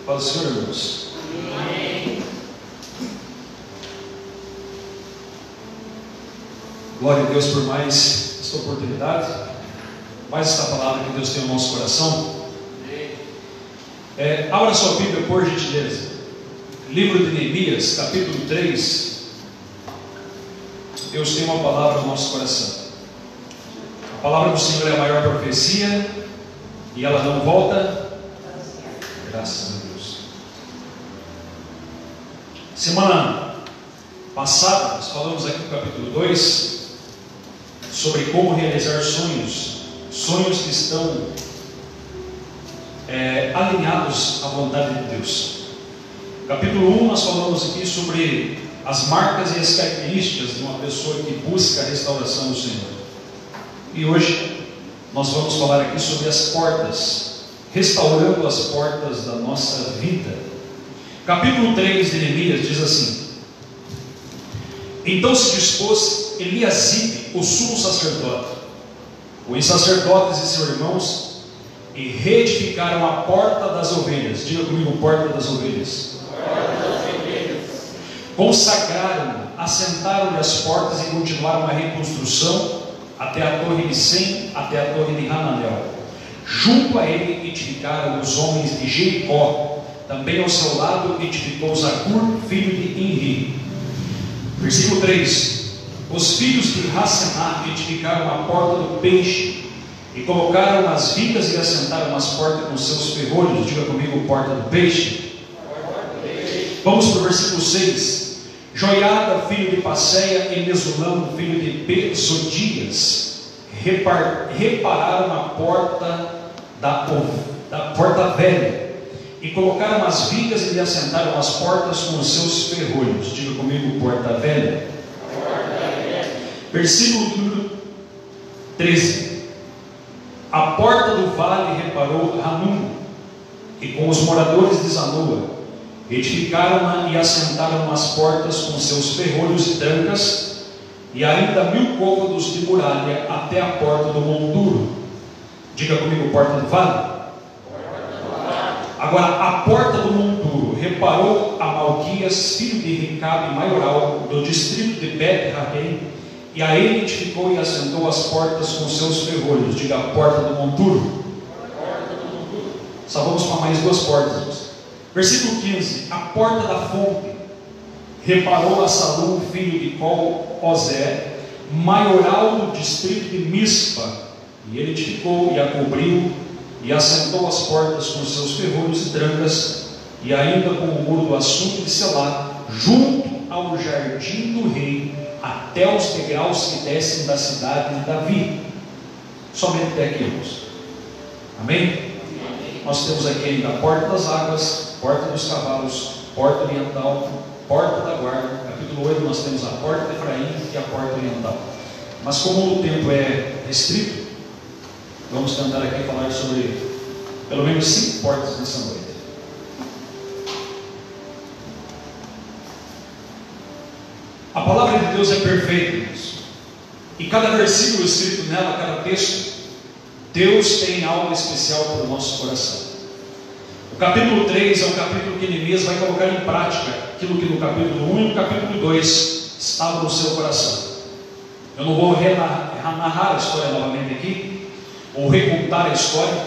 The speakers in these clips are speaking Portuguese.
Fala, Senhor, irmãos. Amém. Glória a Deus por mais esta oportunidade, mais esta palavra que Deus tem no nosso coração. Abra sua Bíblia, por gentileza. Livro de Neemias, capítulo 3. Deus tem uma palavra no nosso coração. A palavra do Senhor é a maior profecia e ela não volta. Graças a Deus. Semana passada nós falamos aqui no capítulo 2 sobre como realizar sonhos que estão alinhados à vontade de Deus. No capítulo 1 nós falamos aqui sobre as marcas e as características de uma pessoa que busca a restauração do Senhor. E hoje nós vamos falar aqui sobre as portas, restaurando as portas da nossa vida. Capítulo 3 de Neemias diz assim: então se dispôs Eliasibe, o sumo sacerdote, com os sacerdotes e seus irmãos, e reedificaram a porta das ovelhas. Diga comigo, porta das ovelhas. Consagraram, assentaram-lhe as portas e continuaram a reconstrução até a torre de Sem, até a torre de Hananel. Junto a ele edificaram os homens de Jericó. Também ao seu lado edificou Zacur, filho de Inri. Versículo 3: os filhos de Hassenah edificaram a porta do peixe, e colocaram as vigas e assentaram as portas com seus ferrolhos. Diga comigo, porta do peixe. Vamos para o versículo 6. Joiada, filho de Passeia, e Mesulam, filho de Bezodias, repararam a porta da porta velha, e colocaram as vigas e lhe assentaram as portas com os seus ferrolhos. Diga comigo, porta velha. Versículo número 13. A porta do vale reparou Hanum, e com os moradores de Zanoa edificaram-na e assentaram as portas com seus ferrolhos e trancas, e ainda 1000 côvados de muralha até a porta do monturo. Diga comigo, porta do vale. Agora, a porta do monturo reparou a Malquias, filho de Ricabe, maioral do distrito de Bet-Rahem, e a ele edificou e assentou as portas com seus ferrolhos. Diga, a porta do monturo. Só vamos para mais 2 portas. Versículo 15. A porta da fonte reparou a Salum, filho de Col-Ozé, maioral do distrito de Mispa, e ele edificou e a cobriu e assentou as portas com seus ferrolhos e trancas, e ainda com o muro do assunto de Selá, junto ao jardim do rei, até os degraus que descem da cidade de Davi. Somente até aqui, irmãos. Amém? Nós temos aqui ainda a porta das águas, porta dos cavalos, porta oriental, porta da guarda. Capítulo 8 nós temos a porta de Efraim e a porta oriental. Mas como o tempo é restrito, vamos tentar aqui falar sobre pelo menos 5 portas nessa noite. A palavra de Deus é perfeita, irmãos. E cada versículo escrito nela, cada texto, Deus tem algo especial para o nosso coração. O capítulo 3 é um capítulo que Neemias vai colocar em prática aquilo que no capítulo 1 e no capítulo 2 estava no seu coração. Eu não vou narrar a história novamente aqui, ou recontar a história,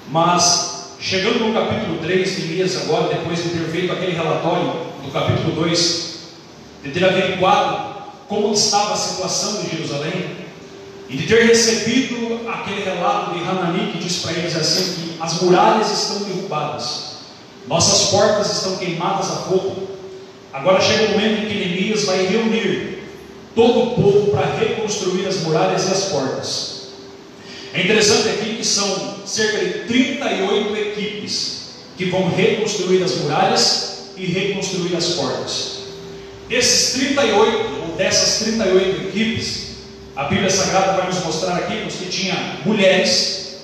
mas chegando no capítulo 3, Neemias agora, depois de ter feito aquele relatório do capítulo 2, de ter averiguado como estava a situação de Jerusalém, e de ter recebido aquele relato de Hanani que diz para eles assim, que as muralhas estão derrubadas, nossas portas estão queimadas a fogo. Agora chega o momento em que Neemias vai reunir todo o povo para reconstruir as muralhas e as portas. É interessante aqui que são cerca de 38 equipes que vão reconstruir as muralhas e reconstruir as portas. Dessas 38 equipes, a Bíblia Sagrada vai nos mostrar aqui que tinha mulheres,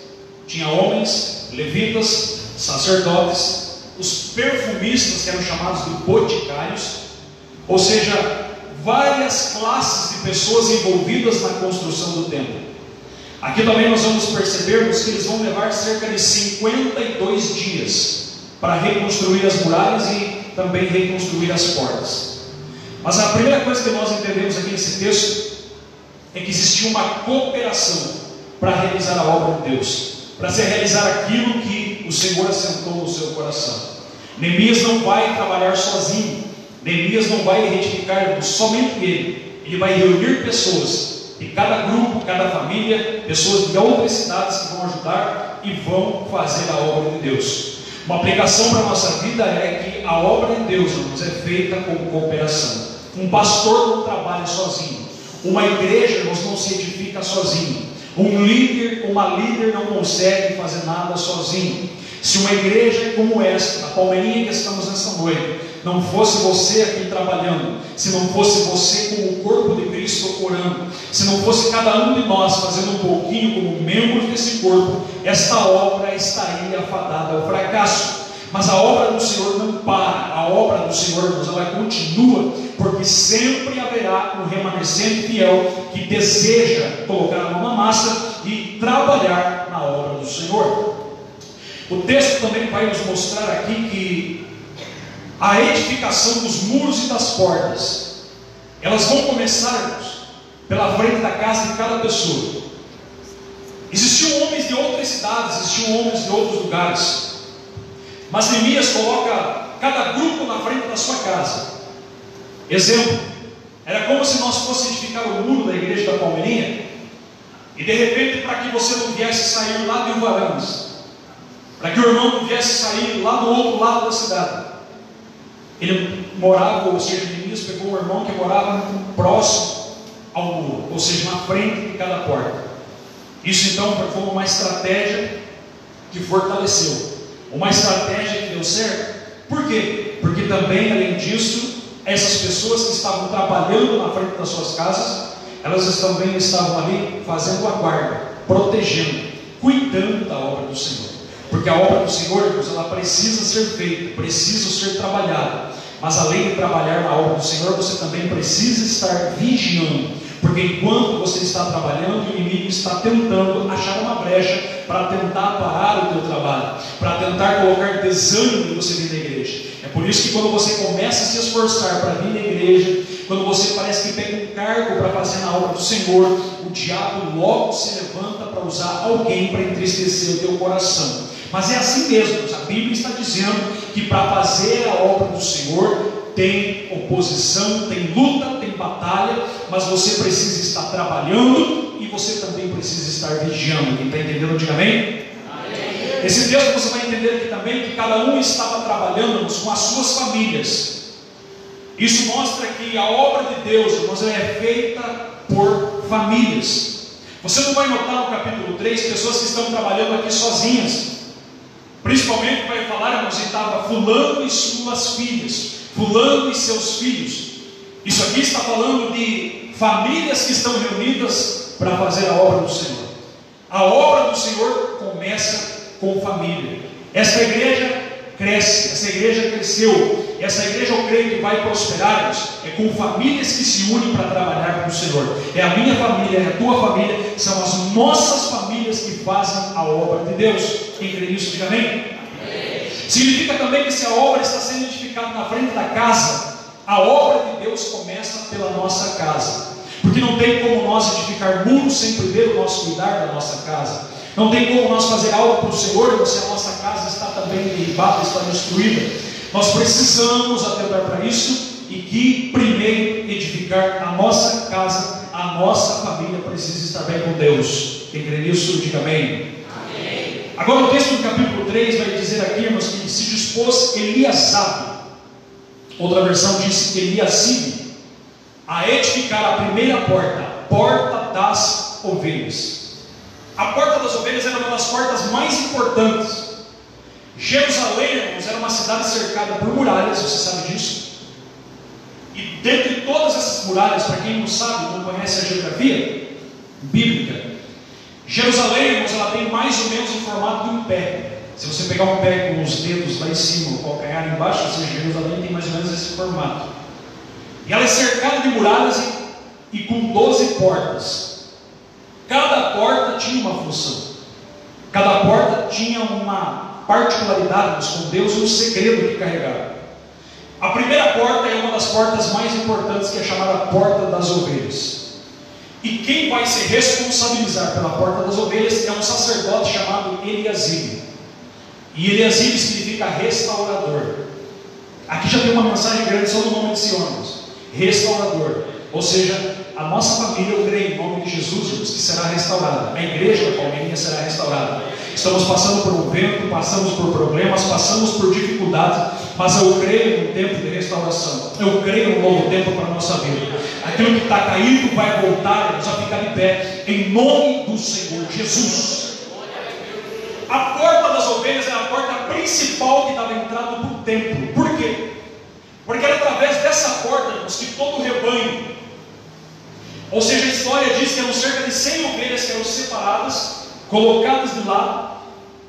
tinha homens, levitas, sacerdotes, os perfumistas, que eram chamados de boticários, ou seja, várias classes de pessoas envolvidas na construção do templo. Aqui também nós vamos percebermos que eles vão levar cerca de 52 dias para reconstruir as muralhas e também reconstruir as portas. Mas a primeira coisa que nós entendemos aqui nesse texto é que existia uma cooperação para realizar a obra de Deus, para se realizar aquilo que o Senhor assentou no seu coração. Neemias não vai trabalhar sozinho, Neemias não vai retificar somente ele vai reunir pessoas de cada grupo, cada família, pessoas de outras cidades que vão ajudar e vão fazer a obra de Deus. Uma aplicação para a nossa vida é que a obra de Deus, irmãos, é feita com cooperação. Um pastor não trabalha sozinho, uma igreja, irmãos, não se edifica sozinho, um líder, uma líder não consegue fazer nada sozinho. Se uma igreja como esta, a Palmeirinha que estamos nessa noite, não fosse você aqui trabalhando, se não fosse você como o corpo de Cristo orando, se não fosse cada um de nós fazendo um pouquinho como membros desse corpo, esta obra estaria afadada ao fracasso. Mas a obra do Senhor não para, a obra do Senhor, irmãos, ela continua, porque sempre haverá um remanescente fiel que deseja colocar a mão na massa e trabalhar na obra do Senhor. O texto também vai nos mostrar aqui que a edificação dos muros e das portas, elas vão começar pela frente da casa de cada pessoa. Existiam homens de outras cidades, existiam homens de outros lugares, mas Neemias coloca cada grupo na frente da sua casa. Exemplo, era como se nós fôssemos edificar o muro da igreja da Palmeirinha, e de repente, para que você não viesse sair lá de Uvaranas, para que o irmão não viesse sair lá do outro lado da cidade, ele morava, ou seja, Neemias pegou um irmão que morava próximo ao muro, ou seja, na frente de cada porta. Isso então foi uma estratégia que fortaleceu, uma estratégia que deu certo. Por quê? Porque também, além disso, essas pessoas que estavam trabalhando na frente das suas casas, elas também estavam ali fazendo a guarda, protegendo, cuidando da obra do Senhor. Porque a obra do Senhor, irmãos, ela precisa ser feita, precisa ser trabalhada. Mas além de trabalhar na obra do Senhor, você também precisa estar vigiando. Porque enquanto você está trabalhando, o inimigo está tentando achar uma brecha para tentar parar o teu trabalho, para tentar colocar desânimo em você vir na igreja. É por isso que quando você começa a se esforçar para vir na igreja, quando você parece que pega um cargo para fazer na obra do Senhor, o diabo logo se levanta para usar alguém para entristecer o teu coração. Mas é assim mesmo, a Bíblia está dizendo que para fazer a obra do Senhor tem oposição, tem luta, tem batalha, mas você precisa estar trabalhando e você também precisa estar vigiando. Quem está entendendo, diga amém? Amém. Esse texto você vai entender aqui também que cada um estava trabalhando com as suas famílias. Isso mostra que a obra de Deus, irmãos, ela é feita por famílias. Você não vai notar no capítulo 3 pessoas que estão trabalhando aqui sozinhas. Principalmente vai falar, irmãos, que estava fulano e suas filhas, fulano e seus filhos. Isso aqui está falando de famílias que estão reunidas para fazer a obra do Senhor. A obra do Senhor começa com família. Essa igreja cresce, essa igreja cresceu, essa igreja eu creio que vai prosperar, é com famílias que se unem para trabalhar com o Senhor. É a minha família, é a tua família, são as nossas famílias que fazem a obra de Deus. Quem crê nisso, diga amém? Amém. Significa também que se a obra está sendo edificada na frente da casa, a obra de Deus começa pela nossa casa. Porque não tem como nós edificar muros sem primeiro nós cuidar da nossa casa. Não tem como nós fazer algo para o Senhor se a nossa casa está também derribada, está destruída. Nós precisamos atentar para isso e que primeiro edificar a nossa casa, a nossa família precisa estar bem com Deus. Quem crê nisso, diga amém. Amém. Agora o texto do capítulo 3 vai dizer aqui, irmãos, que se dispôs Eliasabe, outra versão diz que Eliasibe, a edificar a primeira porta, a porta das ovelhas. A porta das ovelhas era uma das portas mais importantes. Jerusalém, irmãos, era uma cidade cercada por muralhas, você sabe disso. E dentre todas essas muralhas, para quem não sabe, não conhece a geografia bíblica, Jerusalém, irmãos, ela tem mais ou menos o formato de um pé. Se você pegar um pé com os dedos lá em cima, o calcanhar embaixo, ou seja, Jerusalém tem mais ou menos esse formato. E ela é cercada de muralhas e com 12 portas. Cada porta tinha uma função. Cada porta tinha uma particularidades com Deus e um segredo que carregaram. A primeira porta é uma das portas mais importantes, que é chamada Porta das Ovelhas. E quem vai se responsabilizar pela Porta das Ovelhas é um sacerdote chamado Eliasib. E Eliasib significa restaurador. Aqui já tem uma mensagem grande só no nome desse homem: restaurador. Ou seja, a nossa família, eu creio em nome de Jesus, irmãos, que será restaurada. A igreja da Palmeirinha será restaurada. Estamos passando por um vento, passamos por problemas, passamos por dificuldades, mas eu creio no tempo de restauração. Eu creio no novo tempo para a nossa vida. Aquilo que está caído vai voltar, irmãos, a ficar de pé, em nome do Senhor Jesus. A porta das ovelhas é a porta principal que dava entrada para o templo. Por quê? Porque era através dessa porta, irmãos, que todo o rebanho, ou seja, a história diz que eram cerca de 100 ovelhas que eram separadas, colocadas de lado,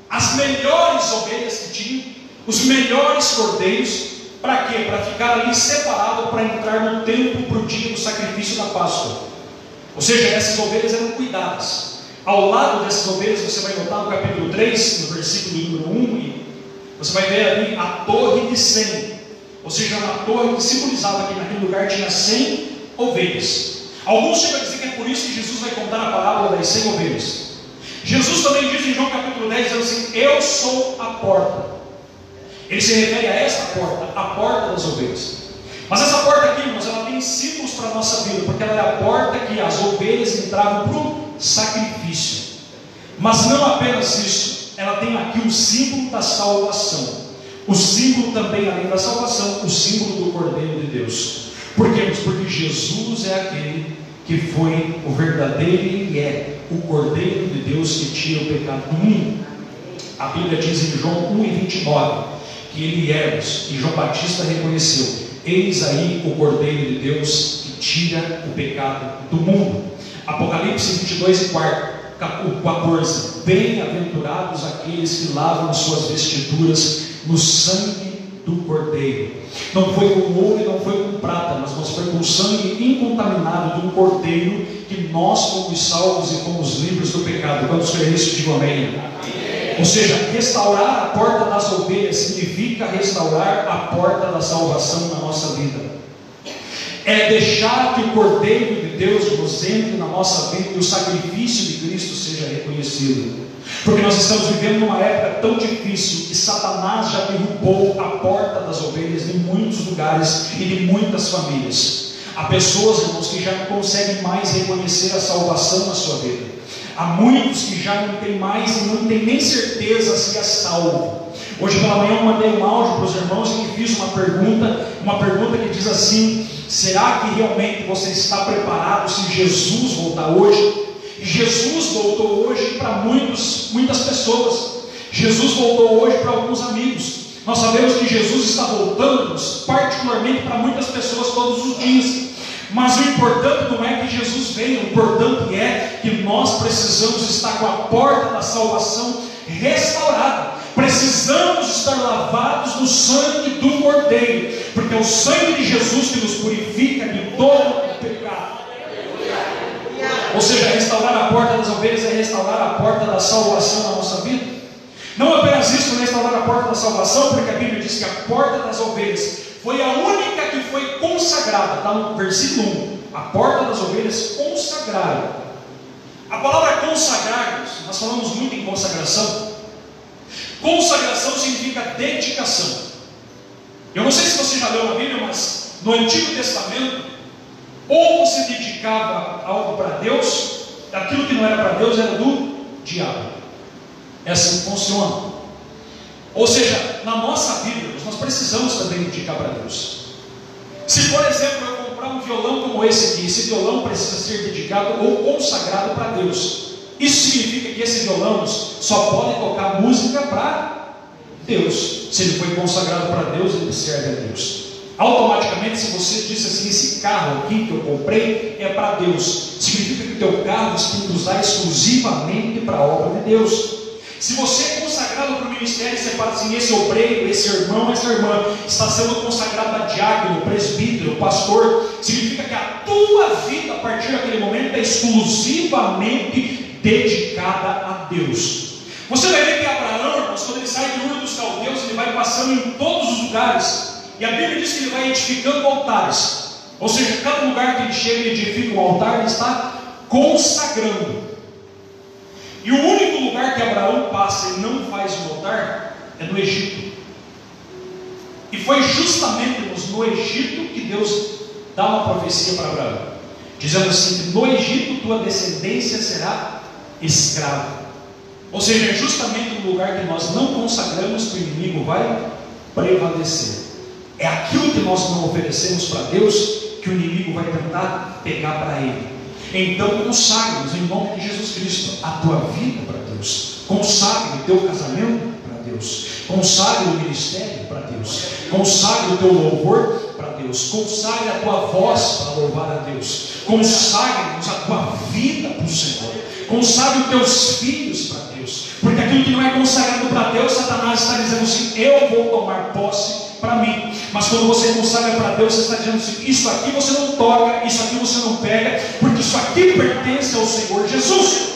as melhores ovelhas que tinham, os melhores cordeiros. Para quê? Para ficar ali separado, para entrar no templo para o dia do sacrifício da Páscoa. Ou seja, essas ovelhas eram cuidadas. Ao lado dessas ovelhas, você vai notar no capítulo 3, no versículo número 1, você vai ver ali a torre de 100. Ou seja, uma torre que simbolizava que naquele lugar tinha 100 ovelhas. Alguns chegam a dizer que é por isso que Jesus vai contar a parábola das 100 ovelhas. Jesus também diz em João capítulo 10, dizendo assim: eu sou a porta. Ele se refere a esta porta, a porta das ovelhas. Mas essa porta aqui, irmãos, ela tem símbolos para a nossa vida, porque ela é a porta que as ovelhas entravam para o sacrifício. Mas não apenas isso, ela tem aqui o símbolo da salvação. O símbolo também, além da salvação, o símbolo do Cordeiro de Deus. Por quê? Porque Jesus é aquele que foi o verdadeiro e é o Cordeiro de Deus que tira o pecado do mundo. A Bíblia diz em João 1:29 que ele é, e João Batista reconheceu: eis aí o Cordeiro de Deus que tira o pecado do mundo. Apocalipse 22:14: bem-aventurados aqueles que lavam suas vestiduras no sangue do Cordeiro. Não foi com ouro e não foi com prata, mas foi com o sangue incontaminado de um Cordeiro que nós fomos salvos e fomos livres do pecado. Quantos creem nisso? Digam amém. Ou seja, restaurar a porta das ovelhas significa restaurar a porta da salvação na nossa vida. É deixar que o Cordeiro de Deus nos entre na nossa vida e o sacrifício de Cristo seja reconhecido. Porque nós estamos vivendo numa época tão difícil que Satanás já derrubou a porta das ovelhas de muitos lugares e de muitas famílias. Há pessoas, irmãos, que já não conseguem mais reconhecer a salvação na sua vida. Há muitos que já não têm mais e não têm nem certeza se é salvo. Hoje pela manhã eu mandei um áudio para os irmãos e fiz uma pergunta que diz assim: será que realmente você está preparado se Jesus voltar hoje? Jesus voltou hoje para muitas pessoas. Jesus voltou hoje para alguns amigos. Nós sabemos que Jesus está voltando particularmente para muitas pessoas todos os dias. Mas o importante não é que Jesus venha, o importante é que nós precisamos estar com a porta da salvação restaurada. Precisamos estar lavados no sangue do Cordeiro, porque é o sangue de Jesus que nos purifica de todo o pecado. Ou seja, restaurar a porta das ovelhas é restaurar a porta da salvação na nossa vida. Não apenas isso, restaurar a porta da salvação, porque a Bíblia diz que a porta das ovelhas foi a única que foi consagrada. Está no versículo 1. A porta das ovelhas consagrada. A palavra consagrar, nós falamos muito em consagração. Consagração significa dedicação. Eu não sei se você já leu na Bíblia, mas no Antigo Testamento, ou você dedicava algo para Deus, aquilo que não era para Deus era do diabo. É assim que funciona. Ou seja, na nossa vida, nós precisamos também dedicar para Deus. Se, por exemplo, eu comprar um violão como esse aqui, esse violão precisa ser dedicado ou consagrado para Deus. Isso significa que esse violão só pode tocar música para Deus. Se ele foi consagrado para Deus, ele serve a Deus. Automaticamente, se você disse assim: esse carro aqui que eu comprei é para Deus, significa que o teu carro você tem que usar exclusivamente para a obra de Deus. Se você é consagrado para o ministério, você fala assim: esse obreiro, esse irmão, essa irmã está sendo consagrado a diácono, presbítero, pastor, significa que a tua vida a partir daquele momento é exclusivamente dedicada a Deus. Você vai ver que Abraão, irmãos, quando ele sai de Ur dos Caldeus, ele vai passando em todos os lugares, e a Bíblia diz que ele vai edificando altares, ou seja, cada lugar que ele chega e edifica um altar, ele está consagrando. E o único lugar que Abraão passa e não faz um altar é no Egito. E foi justamente, irmãos, no Egito que Deus dá uma profecia para Abraão, dizendo assim, que no Egito tua descendência será escrava. Ou seja, é justamente no lugar que nós não consagramos que o inimigo vai prevalecer. É aquilo que nós não oferecemos para Deus que o inimigo vai tentar pegar para ele. Então consagre-nos em nome de Jesus Cristo a tua vida para Deus. Consagre o teu casamento para Deus. Consagre o ministério para Deus. Consagre o teu louvor para Deus. Consagre a tua voz para louvar a Deus. Consagre-nos a tua vida para o Senhor. Consagre os teus filhos para Deus. Porque aquilo que não é consagrado para Deus, Satanás está dizendo assim, eu vou tomar posse para mim. Mas quando você consagra para Deus, você está dizendo assim, isso aqui você não toca, isso aqui você não pega, porque isso aqui pertence ao Senhor Jesus.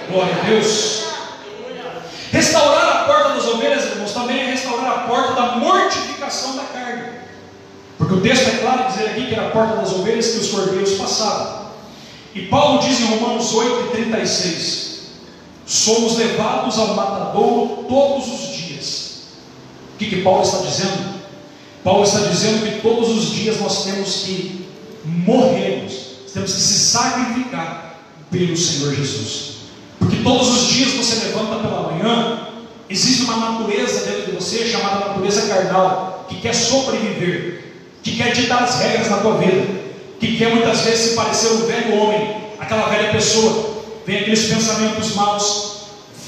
Glória a Deus. Restaurar a porta das ovelhas, irmãos, também é restaurar a porta da mortificação da carne. Porque o texto é claro em dizer aqui que era a porta das ovelhas que os cordeiros passavam. E Paulo diz em Romanos 8:36, somos levados ao matadouro todos os dias. O que Paulo está dizendo? Paulo está dizendo que todos os dias nós temos que morrermos, temos que se sacrificar pelo Senhor Jesus. Porque todos os dias você levanta pela manhã, existe uma natureza dentro de você chamada natureza carnal, que quer sobreviver, que quer ditar as regras na tua vida, que quer muitas vezes se parecer um velho homem, aquela velha pessoa. Vem aqueles pensamentos maus,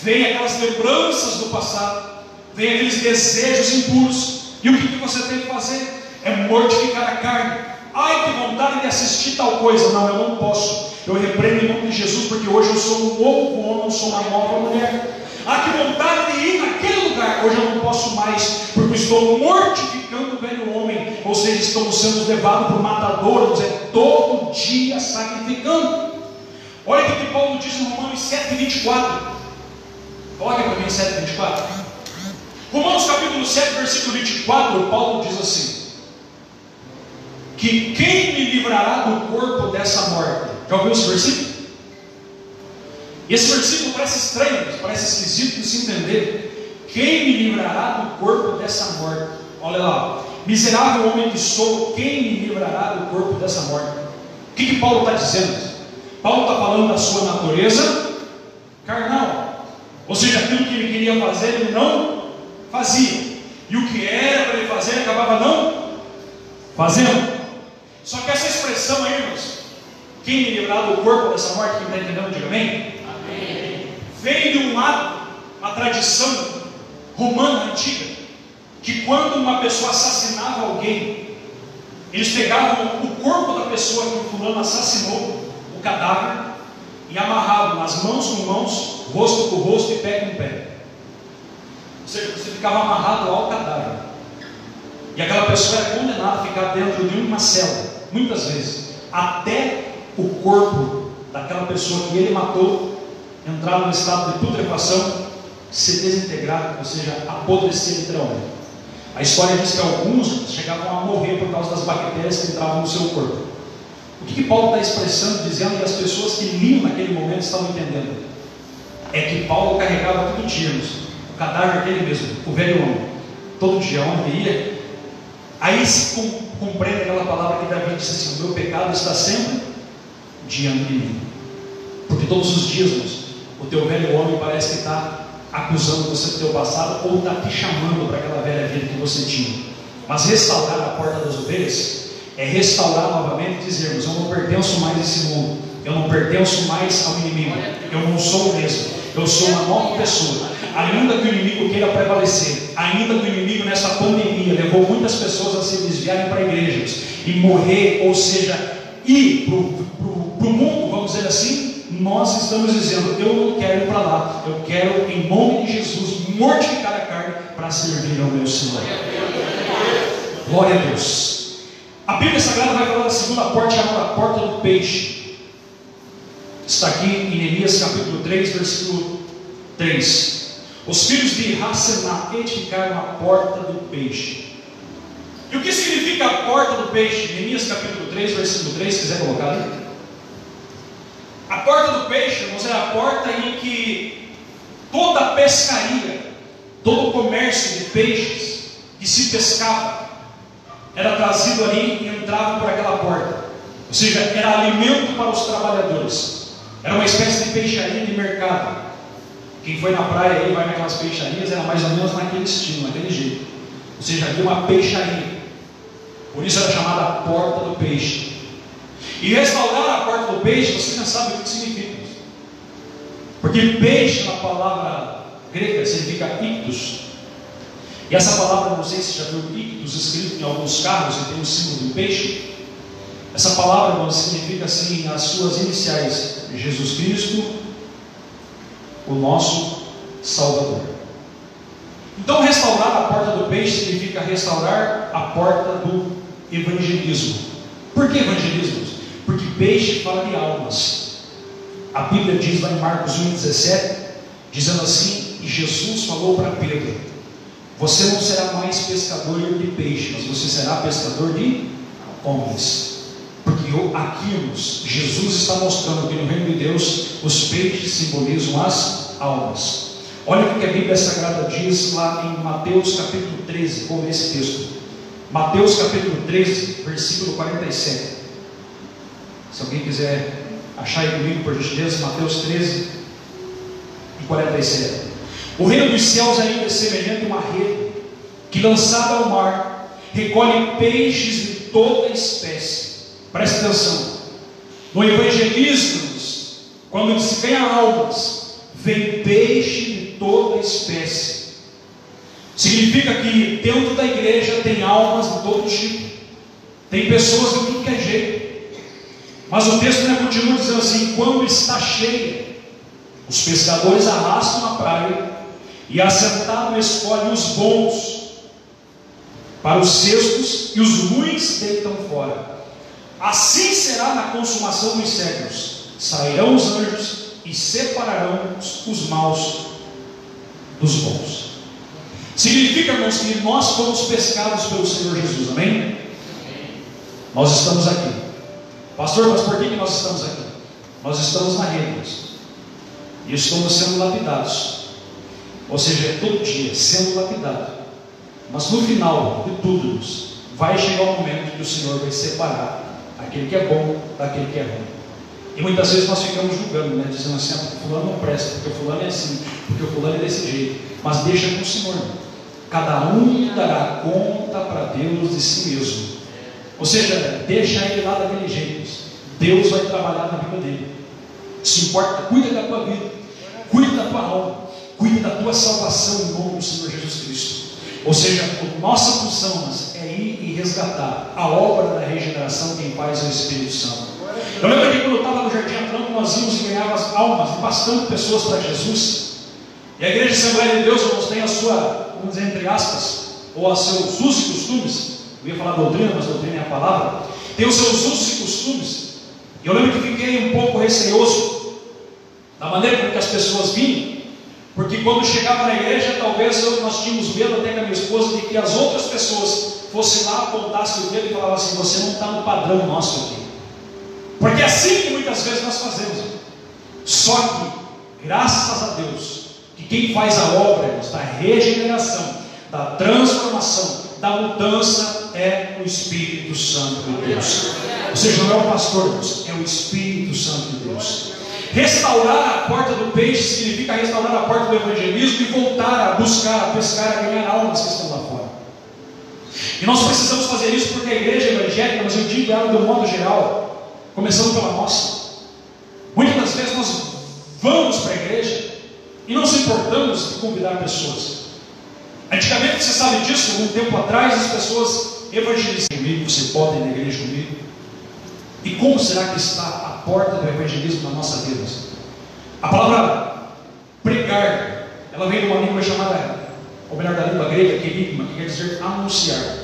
vem aquelas lembranças do passado, vem aqueles desejos impuros. E o que você tem que fazer? É mortificar a carne. Ai, que vontade de assistir tal coisa. Não, eu não posso. Eu repreendo em nome de Jesus, porque hoje eu sou um novo homem, eu sou uma nova mulher. Ah, que vontade de ir naquele lugar. Hoje eu não posso mais, porque estou mortificando o velho homem. Ou seja, estamos sendo levados por matadouros, é todo dia sacrificando. Olha o que Paulo diz em Romanos 7:24. Olha para mim 7:24. Romanos capítulo 7, versículo 24, Paulo diz assim, que quem me livrará do corpo dessa morte? Já ouviu esse versículo? Esse versículo parece estranho, parece esquisito de se entender. Quem me livrará do corpo dessa morte? Olha lá, miserável homem que sou, quem me livrará do corpo dessa morte? O que Paulo está dizendo? Paulo está falando da sua natureza carnal, ou seja, aquilo que ele queria fazer, ele não fazia, e o que era para ele fazer, ele acabava não fazendo. Só que essa expressão aí, irmãos, quem me livrar do corpo dessa morte, quem está entendendo, diga amém? Amém. Vem de uma tradição romana antiga, que quando uma pessoa assassinava alguém, eles pegavam o corpo da pessoa que o fulano assassinou, o cadáver, e amarravam as mãos com mãos, rosto com rosto e pé com pé. Ou seja, você ficava amarrado ao cadáver, e aquela pessoa era condenada a ficar dentro de uma cela, muitas vezes, até o corpo daquela pessoa que ele matou entrar no estado de putrefação, se desintegrar, ou seja, apodrecer literalmente. A história diz que alguns chegavam a morrer por causa das bactérias que entravam no seu corpo. O que Paulo está expressando, dizendo que as pessoas que liam naquele momento estavam entendendo? É que Paulo carregava todo dia o cadáver dele mesmo, o velho homem, todo dia, onde ia. Aí se compreende aquela palavra que Davi disse assim: o meu pecado está sempre diante de mim. Porque todos os dias, o teu velho homem parece que está acusando você do teu passado, ou está te chamando para aquela velha vida que você tinha. Mas restaurar a porta das ovelhas é restaurar novamente e dizermos: eu não pertenço mais a esse mundo, eu não pertenço mais ao inimigo, eu não sou o mesmo, eu sou uma nova pessoa. Ainda que o inimigo queira prevalecer, ainda que o inimigo nessa pandemia levou muitas pessoas a se desviarem para igrejas e morrer, ou seja, ir para o mundo, vamos dizer assim, nós estamos dizendo: eu não quero ir para lá, eu quero, em nome de Jesus, mortificar a carne para servir ao meu Senhor. Glória a Deus. A Bíblia Sagrada vai falar da segunda porta, chamada porta do peixe. Está aqui em Neemias capítulo 3, versículo 3. Os filhos de Hassená edificaram a porta do peixe. E o que significa a porta do peixe? Neemias capítulo 3, versículo 3, se quiser colocar ali. A porta do peixe, irmãos, é a porta em que toda a pescaria, todo o comércio de peixes que se pescava, era trazido ali e entrava por aquela porta. Ou seja, era alimento para os trabalhadores. Era uma espécie de peixaria de mercado. Quem foi na praia aí, vai naquelas peixarias, era mais ou menos naquele estilo, naquele jeito. Ou seja, havia uma peixaria. Por isso era chamada a porta do peixe. E restaurar a porta do peixe, você já sabe o que significa. Porque peixe, na palavra grega, significa ictus. E essa palavra, não sei se já viu ictus escrito em alguns carros, e tem o símbolo do peixe. Essa palavra significa assim, as suas iniciais: Jesus Cristo, o nosso Salvador. Então, restaurar a porta do peixe significa restaurar a porta do evangelismo. Por que evangelismo? Porque peixe fala de almas. A Bíblia diz lá em Marcos 1,17, dizendo assim: e Jesus falou para Pedro: você não será mais pescador de peixe, mas você será pescador de homens. Porque aqui, irmãos, Jesus está mostrando que no reino de Deus os peixes simbolizam as almas. Olha o que a Bíblia Sagrada diz lá em Mateus capítulo 13, como esse texto. Mateus capítulo 13, versículo 47. Se alguém quiser achar aí comigo, por gentileza, Mateus 13 e 47. O reino dos céus ainda é semelhante a uma rede que, lançada ao mar, recolhe peixes de toda espécie. Preste atenção. No evangelismo, quando se ganha almas, vem peixe de toda espécie. Significa que dentro da igreja tem almas de todo tipo, tem pessoas de tudo que é jeito. Mas o texto continua dizendo assim: quando está cheia, os pescadores arrastam na praia e, assentado, escolhem os bons para os cestos e os ruins deitam fora. Assim será na consumação dos séculos. Sairão os anjos e separarão os maus dos bons. Significa, irmãos, que nós fomos pescados pelo Senhor Jesus, amém? Nós estamos aqui. Pastor, mas por que nós estamos aqui? Nós estamos na rede, e estamos sendo lapidados. Ou seja, é todo dia sendo lapidado. Mas no final de tudo, vai chegar o momento que o Senhor vai separar aquele que é bom daquele que é ruim. E muitas vezes nós ficamos julgando, dizendo assim: porque fulano não presta, porque fulano é assim, porque o fulano é desse jeito. Mas deixa com o Senhor. Cada um dará conta para Deus de si mesmo. Ou seja, deixa ele lá daquele jeito. Deus vai trabalhar na vida dele. Se importa, cuida da tua vida, cuida da tua alma, cuida da tua salvação em nome do Senhor Jesus Cristo. Ou seja, a nossa função é ir e resgatar a obra da regeneração. Quem faz é o Espírito Santo. Eu lembro que quando eu estava no Jardim Atlântico, nós íamos e ganhávamos almas de bastante pessoas para Jesus. E a Igreja Assembleia de Deus, irmãos, tem a sua, vamos dizer, entre aspas, ou a seus usos e costumes. Eu ia falar doutrina, mas doutrina é a palavra. Tem os seus usos e costumes. E eu lembro que fiquei um pouco receoso da maneira como que as pessoas vinham. Porque quando chegava na igreja, talvez nós tínhamos medo, até com a minha esposa, de que as outras pessoas fossem lá, apontassem o dedo e falavam assim: você não está no padrão nosso aqui. Porque é assim que muitas vezes nós fazemos. Só que, graças a Deus, que quem faz a obra da regeneração, da transformação, da mudança é o Espírito Santo de Deus. Ou seja, não é o pastor, é o Espírito Santo de Deus. Restaurar a porta do peixe significa restaurar a porta do evangelismo e voltar a buscar, a pescar, a ganhar almas que estão lá fora. E nós precisamos fazer isso porque a igreja evangélica, mas eu digo ela de um modo geral, começando pela nossa, muitas das vezes nós vamos para a igreja e não nos importamos de convidar pessoas. Antigamente, você sabe disso, algum tempo atrás, as pessoas evangelizavam comigo: você pode ir na igreja comigo? E como será que está a porta do evangelismo na nossa vida? A palavra pregar, ela vem de uma língua chamada, ou melhor, da língua grega, querigma, que quer dizer anunciar.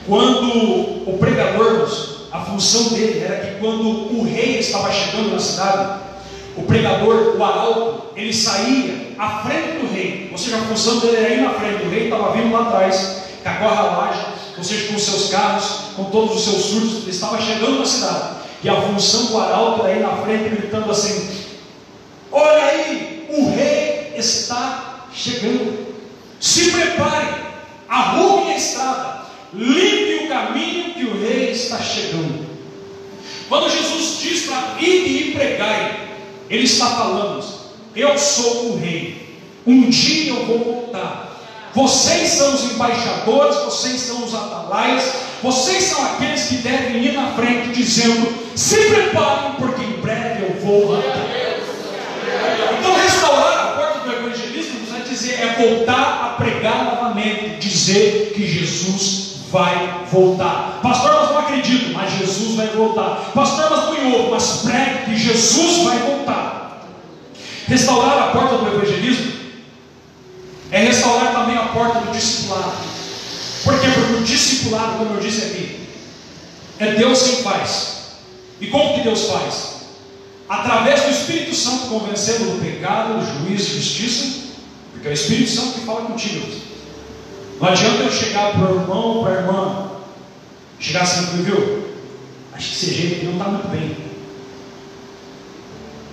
Quando o pregador, a função dele era que quando o rei estava chegando na cidade, O pregador, o arauto, ele saía à frente do rei, ou seja, a função dele era ir na frente. O rei estava vindo lá atrás, com a carruagem, ou seja, com os seus carros, com todos os seus súditos, ele estava chegando na cidade, e a função do arauto era ir na frente, gritando assim: olha aí, o rei está chegando, se prepare, arrume a estrada, limpe o caminho que o rei está chegando. Quando Jesus diz para ir e pregai, ele está falando: eu sou o rei, um dia eu vou voltar. Vocês são os embaixadores, vocês são os atalaias, vocês são aqueles que devem ir na frente dizendo: se preparem, porque em breve eu vou voltar. Então restaurar a porta do evangelismo não vai dizer, é voltar a pregar novamente, dizer que Jesus vai voltar. Pastor, mas não acredito, mas Jesus vai voltar. Pastor, mas não ouvo, mas pregue que Jesus vai voltar. Restaurar a porta do evangelismo é restaurar também a porta do discipulado. Por quê? Porque o discipulado, como eu disse aqui, é Deus quem faz. E como que Deus faz? Através do Espírito Santo, convencendo do pecado, do juízo e justiça, porque é o Espírito Santo que fala contigo. Não adianta eu chegar para o irmão ou para a irmã, chegar assim, viu? Acho que esse jeito aqui não está muito bem.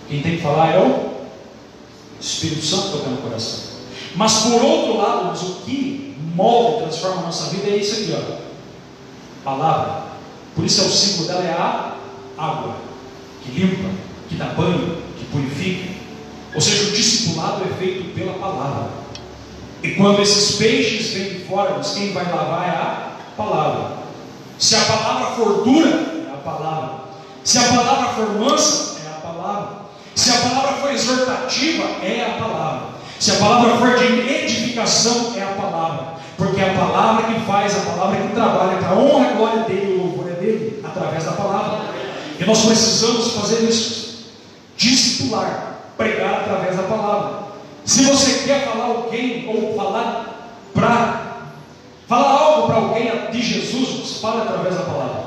Quem tem que falar é o Espírito Santo tocando no coração. Mas por outro lado, mas o que molda e transforma a nossa vida é isso aqui, ó. Palavra. Por isso é o símbolo dela, é a água, que limpa, que dá banho, que purifica. Ou seja, o discipulado é feito pela palavra. E quando esses peixes vêm de fora, mas quem vai lavar é a palavra. Se a palavra for dura, é a palavra. Se a palavra for mansa, é a palavra. Se a palavra for exortativa, é a palavra. Se a palavra for de edificação, é a palavra. Porque é a palavra que faz, a palavra que trabalha para a honra e glória dele, o louvor é dele, através da palavra. E nós precisamos fazer isso, discipular, pregar através da palavra. Se você quer falar alguém, ou falar algo para alguém de Jesus, fale através da palavra.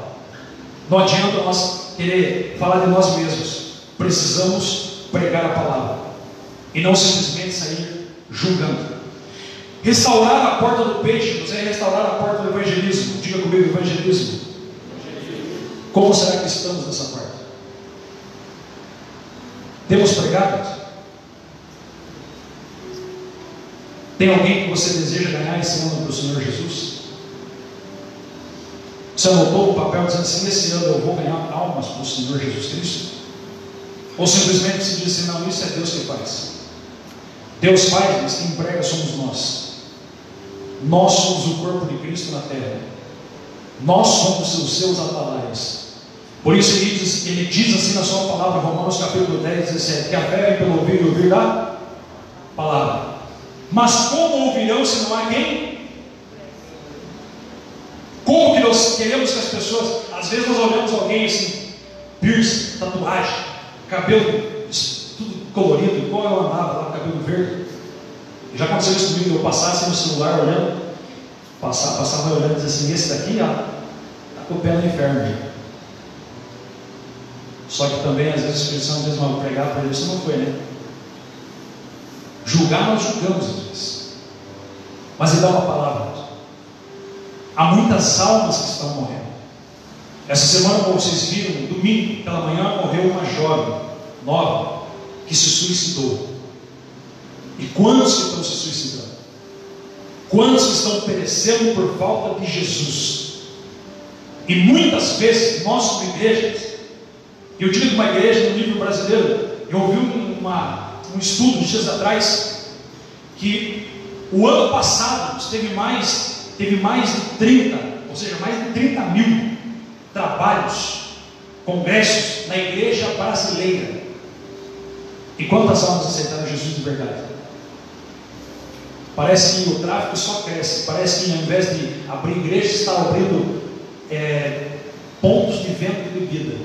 Não adianta nós querer falar de nós mesmos. Precisamos pregar a palavra e não simplesmente sair julgando. Restaurar a porta do peixe é restaurar a porta do evangelismo. Diga comigo, evangelismo. Como será que estamos nessa parte? Temos pregado? Tem alguém que você deseja ganhar esse ano para o Senhor Jesus? Você anotou o papel dizendo assim: esse ano eu vou ganhar almas para o Senhor Jesus Cristo? Ou simplesmente se diz assim: não, isso é Deus que faz. Deus faz, mas quem prega somos nós. Nós somos o corpo de Cristo na terra. Nós somos os seus atalaias. Por isso ele diz assim na sua palavra, Romanos capítulo 10, 17, que a fé vem pelo ouvir e ouvir da palavra. Mas como ouvirão se não há quem? Como que nós queremos que as pessoas, às vezes nós olhamos alguém assim, piercing, tatuagem, cabelo tudo colorido, igual eu andava lá, cabelo verde. Já aconteceu isso comigo, eu passasse no celular olhando, passava olhando e dizia assim: esse daqui, ó, está com o pé no inferno. Só que também, às vezes, a expressão, às vezes, mal pregar para ele, isso não foi, né? Julgar, nós julgamos às vezes, mas ele dá uma palavra. Há muitas almas que estão morrendo. Essa semana, como vocês viram, domingo pela manhã, morreu uma jovem nova que se suicidou. E quantos que estão se suicidando? Quantos que estão perecendo por falta de Jesus? E muitas vezes nós, como igrejas, eu digo uma igreja no nível brasileiro, eu ouvi um estudo dias atrás, que o ano passado teve mais de 30, ou seja, mais de 30 mil trabalhos, congressos na igreja brasileira. E quantas almas aceitaram Jesus de verdade? Parece que o tráfico só cresce. Parece que ao invés de abrir igrejas, está abrindo pontos de venda de bebida.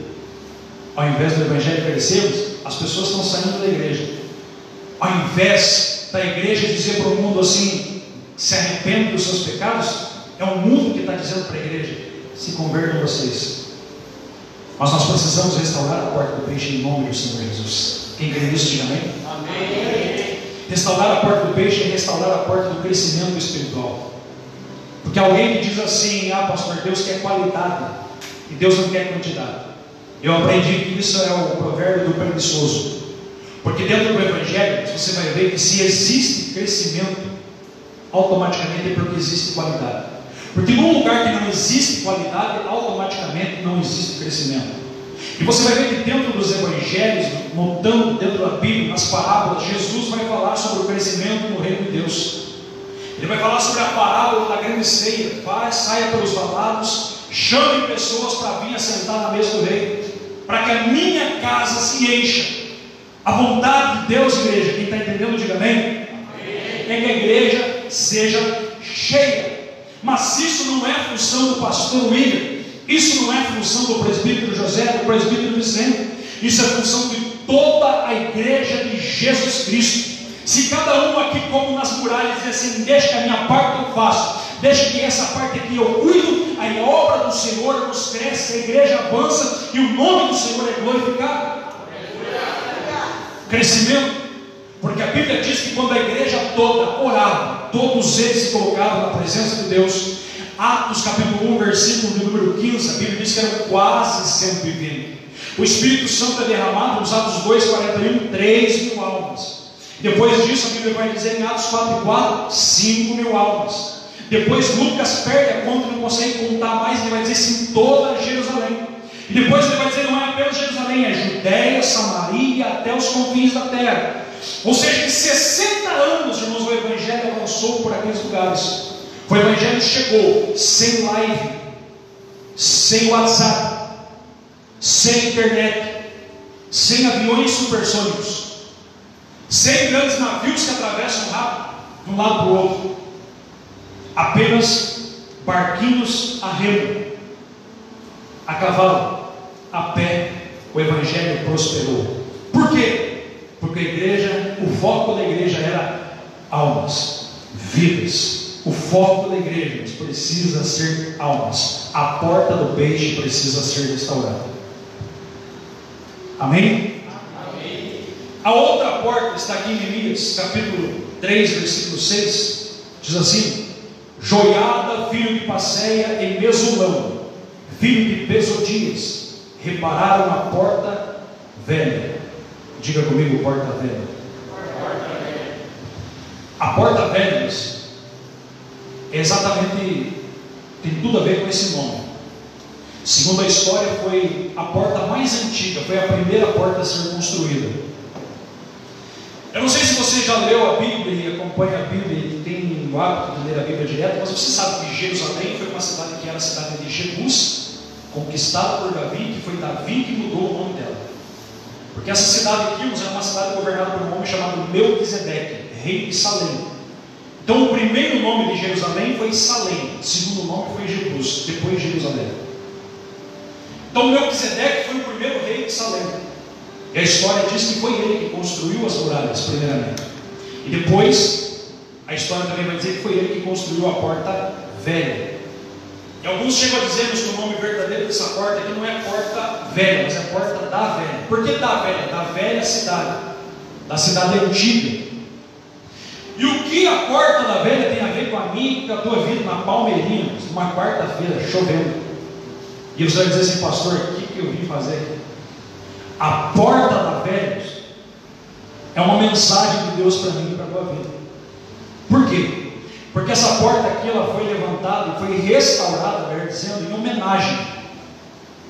Ao invés do evangelho crescermos, as pessoas estão saindo da igreja. Ao invés da igreja dizer para o mundo assim: se arrepende dos seus pecados, é o mundo que está dizendo para a igreja: se convertam vocês. Mas nós precisamos restaurar a porta do peixe em nome do Senhor Jesus. Quem crê nisso, diga amém. Amém. Restaurar a porta do peixe é restaurar a porta do crescimento espiritual. Porque alguém que diz assim: ah, pastor, Deus quer qualidade e Deus não quer quantidade. Eu aprendi que isso é o provérbio do preguiçoso. Porque dentro do Evangelho você vai ver que se existe crescimento, automaticamente é porque existe qualidade. Porque num lugar que não existe qualidade, automaticamente não existe crescimento. E você vai ver que dentro dos Evangelhos, montando dentro da Bíblia, nas parábolas, Jesus vai falar sobre o crescimento no reino de Deus. Ele vai falar sobre a parábola da grande ceia. Vai, saia pelos valados, chame pessoas para vir assentar na mesa do rei, para que a minha casa se encha. A vontade de Deus, igreja, quem está entendendo, diga amém. É que a igreja seja cheia. Mas isso não é função do pastor William, isso não é função do presbítero José, do presbítero Vicente, isso é função de toda a igreja de Jesus Cristo. Se cada um aqui, como nas muralhas, diz assim: deixa que a minha parte eu faço, deixa que essa parte aqui eu cuido, aí a obra do Senhor nos cresce, a igreja avança e o nome do Senhor é glorificado. Crescimento, porque a Bíblia diz que quando a igreja toda orava, todos eles se colocavam na presença de Deus. Atos capítulo 1, versículo de número 15, a Bíblia diz que eram quase 120. O Espírito Santo é derramado nos Atos 2, 41, 3.000 almas. Depois disso a Bíblia vai dizer em Atos 4:4, 5.000 almas. Depois Lucas perde a conta, não consegue contar mais, ele vai dizer assim: toda Jerusalém. E depois ele vai dizer: não é apenas Jerusalém, é Judéia, Samaria, até os confins da terra. Ou seja, em 60 anos, irmãos, o Evangelho avançou por aqueles lugares. O Evangelho chegou sem live, sem WhatsApp, sem internet, sem aviões supersônicos, sem grandes navios que atravessam rápido de um lado para o outro, apenas barquinhos a remo, a cavalo, a pé. O Evangelho prosperou. Por quê? Porque a igreja, o foco da igreja era almas, vidas. O foco da igreja precisa ser almas. A porta do peixe precisa ser restaurada. Amém? Amém. A outra porta está aqui em Neemias, capítulo 3, versículo 6. Diz assim: Joiada, filho de Passeia, e Mesulão, filho de Besodias, repararam a porta velha. Diga comigo: porta velha. A porta velha é exatamente, tem tudo a ver com esse nome. Segundo a história, foi a porta mais antiga, foi a primeira porta a ser construída. Eu não sei se você já leu a Bíblia e acompanha a Bíblia e tem o hábito de ler a Bíblia direto, mas você sabe que Jerusalém foi uma cidade que era a cidade de Jebus, conquistada por Davi, que foi Davi que mudou o nome dela. Porque essa cidade aqui era uma cidade governada por um homem chamado Melquisedeque, rei de Salém. Então o primeiro nome de Jerusalém foi Salém, o segundo nome foi Jebus, depois Jerusalém. Então Melquisedeque foi o primeiro rei de Salém. E a história diz que foi ele que construiu as muralhas primeiramente. E depois a história também vai dizer que foi ele que construiu a porta velha. E alguns chegam a dizer que o nome verdadeiro dessa porta aqui não é porta velha, mas é porta da velha. Por que da velha? Da velha cidade, da cidade antiga. E o que a porta da velha tem a ver com a minha e com a tua vida na Palmeirinha, uma quarta-feira, chovendo? E você vai dizer assim: pastor, o que eu vim fazer aqui? A porta da velha é uma mensagem de Deus para mim e para a tua vida. Por quê? Porque essa porta aqui ela foi levantada e foi restaurada, melhor dizendo, em homenagem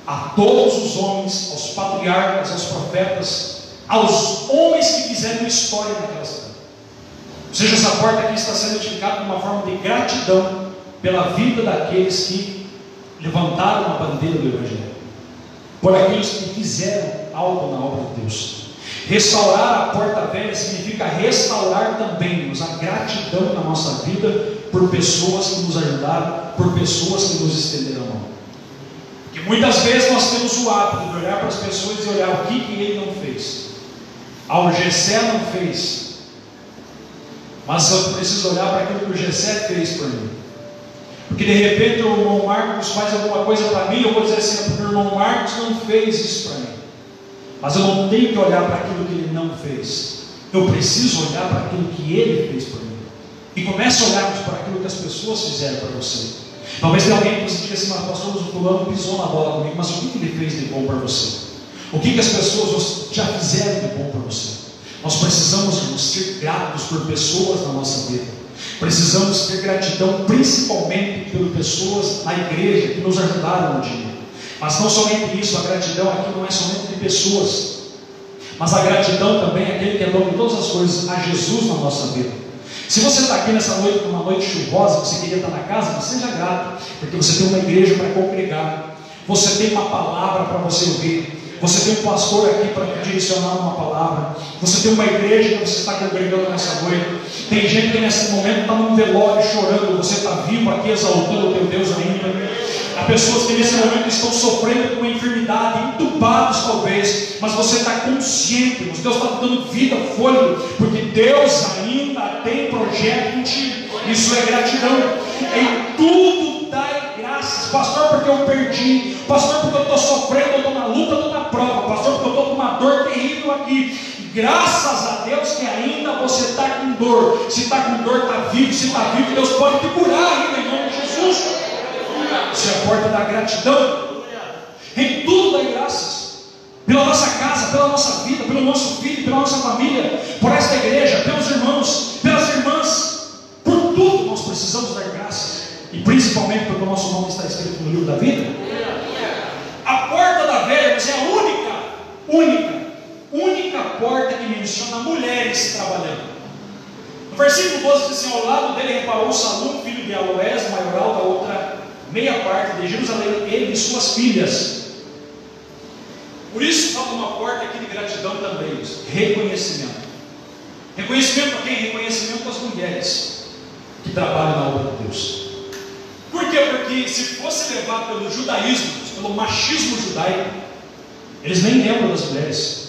a todos os homens, aos patriarcas, aos profetas, aos homens que fizeram história naquela cidade. Ou seja, essa porta aqui está sendo edificada de uma forma de gratidão pela vida daqueles que levantaram a bandeira do Evangelho, por aqueles que fizeram algo na obra de Deus. Restaurar a porta velha significa restaurar também a gratidão na nossa vida por pessoas que nos ajudaram, por pessoas que nos estenderam a mão. Porque muitas vezes nós temos o hábito de olhar para as pessoas e olhar o que ele não fez. O Gessé não fez, mas eu preciso olhar para aquilo que o Gessé fez por mim. Porque de repente o irmão Marcos faz alguma coisa para mim, eu vou dizer assim: porque o irmão Marcos não fez isso para mim. Mas eu não tenho que olhar para aquilo que Ele não fez. Eu preciso olhar para aquilo que Ele fez por mim. E comece a olharmos para aquilo que as pessoas fizeram para você. Talvez tenha alguém que você diga assim: mas pastor, o fulano pisou na bola comigo. Mas o que ele fez de bom para você? O que as pessoas já fizeram de bom para você? Nós precisamos, irmãos, ser gratos por pessoas na nossa vida. Precisamos ter gratidão principalmente por pessoas na igreja que nos ajudaram no dia. Mas não somente isso, a gratidão aqui não é somente de pessoas, mas a gratidão também é aquele que é dono de todas as coisas, a Jesus na nossa vida. Se você está aqui nessa noite, numa noite chuvosa, você queria estar na casa, mas seja grato, porque você tem uma igreja para congregar, você tem uma palavra para você ouvir, você tem um pastor aqui para direcionar uma palavra, você tem uma igreja que você está congregando nessa noite. Tem gente que nesse momento está num velório chorando, você está vivo aqui exaltando o teu Deus ainda. Há pessoas que nesse momento estão sofrendo com uma enfermidade, entubados talvez, mas você está consciente, Deus está dando vida, fôlego, porque Deus ainda tem projeto em ti. Isso é gratidão. Em tudo dai graças. Pastor, porque eu perdi. Pastor, porque eu estou sofrendo, eu estou na luta, eu estou na prova. Pastor, porque eu estou com uma dor terrível aqui. Graças a Deus que ainda você está com dor. Se está com dor, está vivo. Se está vivo, Deus pode te curar ainda em nome de Jesus. Isso é a porta da gratidão. Em tudo dai graças. Pela nossa casa, pela nossa vida, pelo nosso filho, pela nossa família, por esta igreja, pelos irmãos, pelas irmãs. Por tudo nós precisamos dar graças. E principalmente porque o nosso nome está escrito no livro da vida. A porta da velha, mas é a única porta que menciona mulheres trabalhando. No versículo 12 diz assim: ao lado dele reparou Salum, filho de Aloés, maioral da outra meia parte de Jerusalém, ele e suas filhas. Por isso falta uma porta aqui de gratidão também, reconhecimento. Reconhecimento a quem? Reconhecimento às mulheres que trabalham na obra de Deus. Por quê? Porque se fosse levado pelo judaísmo, pelo machismo judaico, eles nem lembram das mulheres.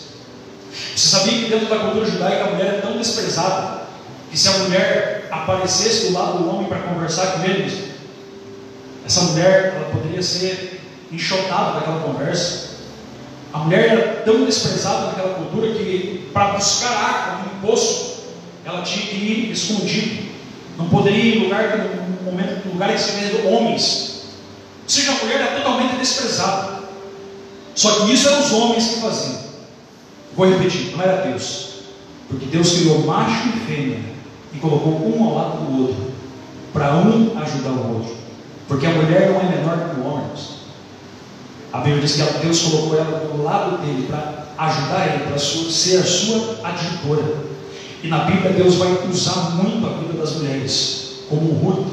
Você sabia que dentro da cultura judaica a mulher é tão desprezada que se a mulher aparecesse do lado do homem para conversar com ele, essa mulher ela poderia ser enxotada daquela conversa. A mulher era tão desprezada naquela cultura que para buscar água num poço ela tinha que ir escondido. Não poderia ir em lugar em que se homens. Ou seja, a mulher era totalmente desprezada. Só que isso eram os homens que faziam. Vou repetir, não era Deus. Porque Deus criou macho e fêmea e colocou um ao lado do outro, para um ajudar o outro. Porque a mulher não é menor que o homem. A Bíblia diz que Deus colocou ela do lado dele para ajudar ele, para ser a sua adjutora. E na Bíblia Deus vai usar muito a vida das mulheres, como Ruth,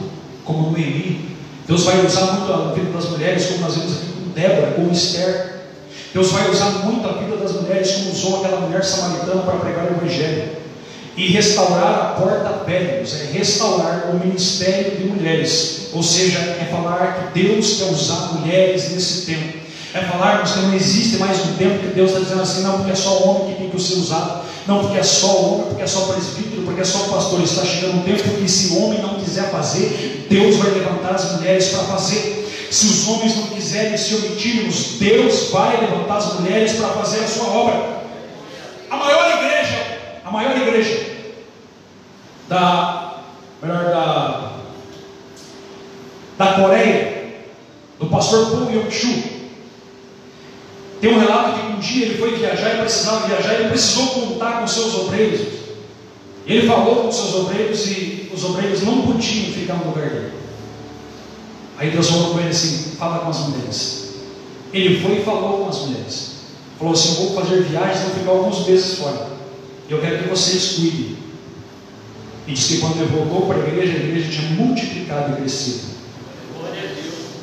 como Noemi. Deus vai usar muito a vida das mulheres, como nós vemos aqui com Débora, como Esther. Deus vai usar muito a vida das mulheres, como usou aquela mulher samaritana para pregar o Evangelho. E restaurar a porta Péricles, é restaurar o ministério de mulheres. Ou seja, é falar que Deus quer usar mulheres nesse tempo. É falarmos que não existe mais um tempo que Deus está dizendo assim: não, porque é só o homem que tem que ser usado, não, porque é só o homem, porque é só presbítero, porque é só pastor. Está chegando um tempo que se o homem não quiser fazer, Deus vai levantar as mulheres para fazer. Se os homens não quiserem se omitirmos, Deus vai levantar as mulheres para fazer a sua obra. A maior igreja da Coreia, do pastor Paul Yong-Chu, tem um relato que um dia ele foi viajar e precisava viajar, ele precisou contar com seus obreiros. Ele falou com seus obreiros e os obreiros não podiam ficar no lugar dele. Aí Deus falou com ele assim: fala com as mulheres. Ele foi e falou com as mulheres. Falou assim: vou fazer viagens, vou ficar alguns meses fora. Eu quero que vocês cuidem. E diz que quando ele voltou para a igreja tinha multiplicado e crescido.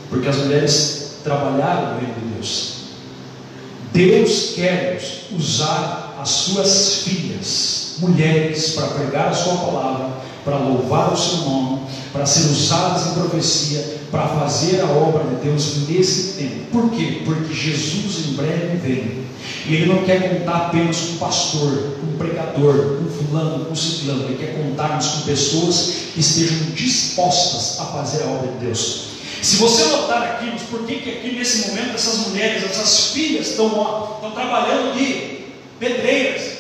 Porque as mulheres trabalharam no reino de Deus. Deus quer usar as suas filhas, mulheres, para pregar a sua palavra, para louvar o seu nome, para ser usadas em profecia, para fazer a obra de Deus nesse tempo. Por quê? Porque Jesus em breve vem. E Ele não quer contar apenas com um pastor, com um pregador, com um fulano, com um ciclano. Ele quer contarmos com pessoas que estejam dispostas a fazer a obra de Deus. Se você notar aqui, mas por que aqui nesse momento essas mulheres, essas filhas estão trabalhando de pedreiras,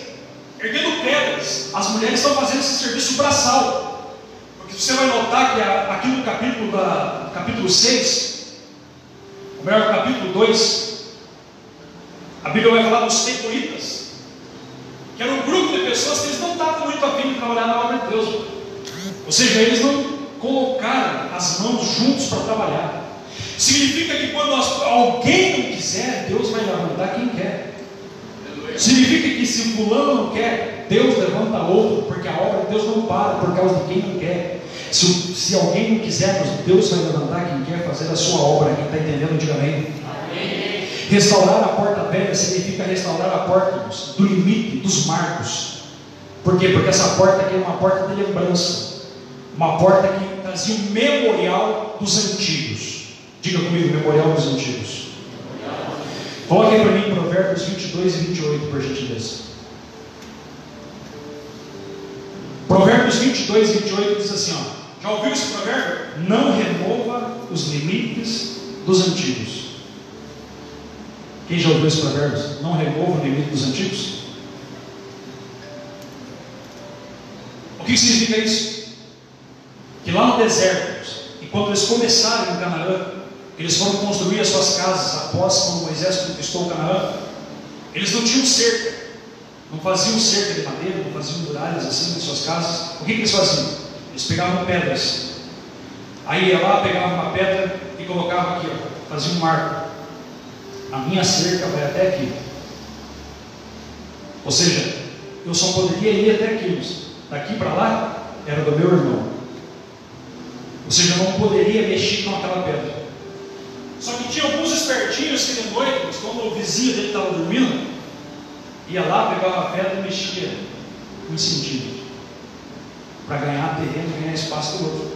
erguendo pedras, as mulheres estão fazendo esse serviço braçal. Porque você vai notar que aqui no capítulo 6, ou melhor, no capítulo 2, a Bíblia vai falar dos tecoitas, que era um grupo de pessoas que eles não estavam muito a fim de trabalhar na obra de Deus. Ou seja, eles não colocaram as mãos juntos para trabalhar. Significa que quando alguém não quiser, Deus vai levantar quem quer. Significa que se fulano não quer, Deus levanta outro, porque a obra de Deus não para por causa de quem não quer. Se alguém não quiser, Deus vai levantar quem quer fazer a sua obra. Quem está entendendo, diga amém. Restaurar a porta velha significa restaurar a porta do limite, dos marcos. Por quê? Porque essa porta aqui é uma porta de lembrança, uma porta que trazia um memorial dos antigos. Diga comigo, memorial dos antigos. Coloque aí para mim Provérbios 22 e 28, por gentileza. Provérbios 22 e 28 diz assim, ó, já ouviu esse provérbio? Não remova os limites dos antigos. Quem já ouviu esse provérbio? Não remova o limite dos antigos? O que significa isso? Que lá no deserto, enquanto eles começaram em Canaã, eles foram construir as suas casas após quando Moisés conquistou Canaã, eles não tinham cerca, não faziam cerca de madeira, não faziam muralhas assim nas suas casas. O que eles faziam? Eles pegavam pedras, aí ia lá, pegava uma pedra e colocava aqui, ó, fazia um marco. A minha cerca vai até aqui. Ou seja, eu só poderia ir até aqui. Daqui para lá era do meu irmão. Ou seja, eu não poderia mexer com aquela pedra. Só que tinha alguns espertinhos que de noite, quando o vizinho dele estava dormindo, ia lá, pegava a pedra e mexia um centímetro para ganhar terreno, ganhar espaço do outro.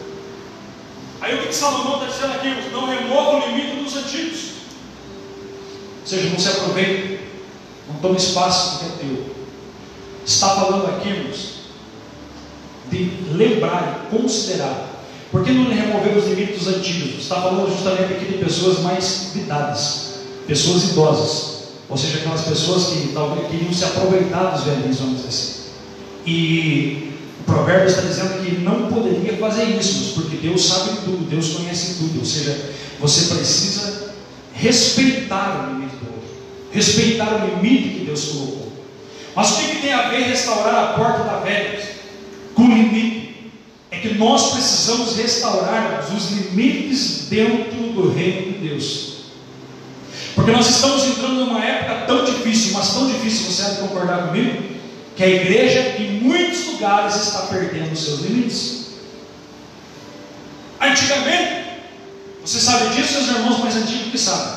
Aí o que Salomão está dizendo aqui? Não remova o limite dos antigos. Ou seja, não se aproveite, não tome espaço que é teu. Está falando aqui, irmãos, de lembrar e considerar. Por que não remover os limites dos antigos? Está falando justamente aqui de pessoas mais idades, pessoas idosas, ou seja, aquelas pessoas que talvez queriam se aproveitar dos velhinhos, vamos dizer assim. E o provérbio está dizendo que não poderia fazer isso, porque Deus sabe tudo, Deus conhece tudo. Ou seja, você precisa respeitar o limite do outro, respeitar o limite que Deus colocou. Mas o que tem a ver restaurar a porta da velha com o limite? É que nós precisamos restaurar os limites dentro do reino de Deus, porque nós estamos entrando numa época tão difícil, mas tão difícil, você deve concordar comigo, que a igreja em muitos lugares está perdendo os seus limites. Antigamente, você sabe disso, seus irmãos mais antigos que sabem,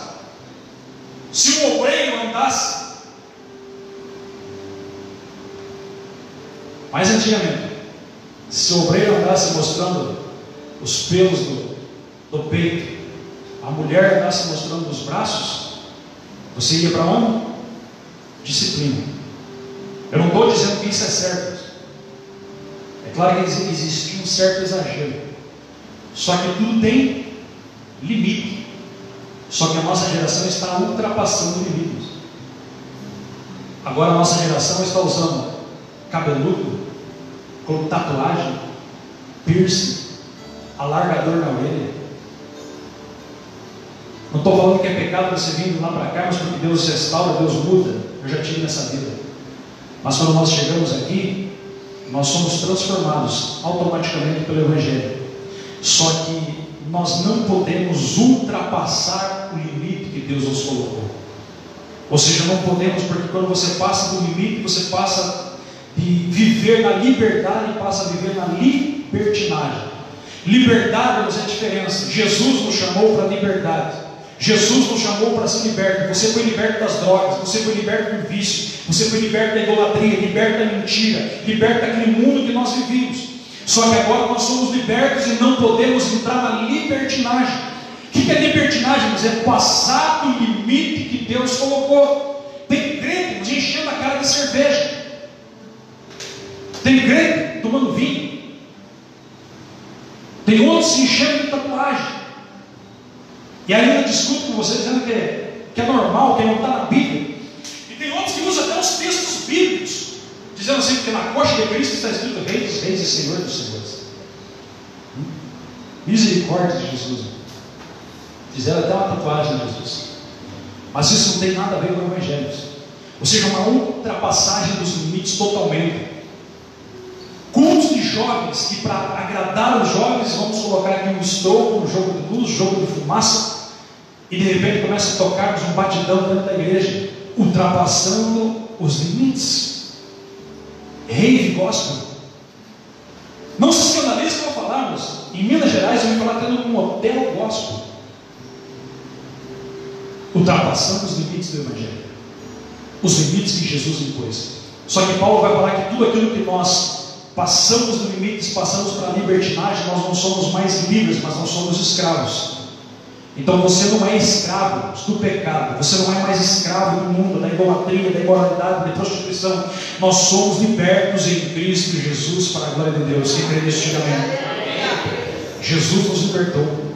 se um obreiro andasse, mais antigamente, se o obreiro andasse mostrando os pelos do peito, a mulher andasse mostrando os braços, você ia para onde? Disciplina. Eu não estou dizendo que isso é certo. É claro que existe um certo exagero, só que tudo tem limite. Só que a nossa geração está ultrapassando limites. Agora a nossa geração está usando cabeludo, com tatuagem, piercing, alargador na orelha. Não estou falando que é pecado você vir lá para cá, mas porque Deus restaura, Deus muda. Eu já tive nessa vida. Mas quando nós chegamos aqui, nós somos transformados automaticamente pelo Evangelho. Só que nós não podemos ultrapassar o limite que Deus nos colocou. Ou seja, não podemos, porque quando você passa do limite, você passa de viver na liberdade e passa a viver na libertinagem. Liberdade é a diferença. Jesus nos chamou para a liberdade. Jesus nos chamou para ser liberto. Você foi liberto das drogas, você foi liberto do vício, você foi liberto da idolatria, liberto da mentira, liberto daquele mundo que nós vivíamos. Só que agora nós somos libertos e não podemos entrar na libertinagem. O que é libertinagem? Mas é passar do limite que Deus colocou. Tem crente nos enchendo a cara de cerveja, tem crente tomando vinho, tem outros se enchendo de tatuagem. E ainda discuto com você dizendo que é normal, que não está na Bíblia. E tem outros que usam até os textos bíblicos, dizendo assim, que na coxa de Cristo está escrito Rei dos Reis e Senhor dos Senhores. Misericórdia de Jesus. Fizeram até uma tatuagem de Jesus. Mas isso não tem nada a ver com o Evangelho. Ou seja, uma ultrapassagem dos limites totalmente. Cultos de jovens, que para agradar os jovens, vamos colocar aqui um estrondo, um jogo de luz, um jogo de fumaça, e de repente começa a tocarmos um batidão dentro da igreja, ultrapassando os limites. Rave gospel. Não se escandalize ao falarmos. Em Minas Gerais, eu vim falar tendo um hotel gospel. Ultrapassando os limites do Evangelho, os limites que Jesus impôs. Só que Paulo vai falar que tudo aquilo que nós passamos dos limites, passamos para a libertinagem, nós não somos mais livres, mas nós somos escravos. Então você não é escravo do pecado, você não é mais escravo do mundo, da idolatria, da imoralidade, da prostituição. Nós somos libertos em Cristo Jesus para a glória de Deus. Quem crê nisso, diga amém. Jesus nos libertou.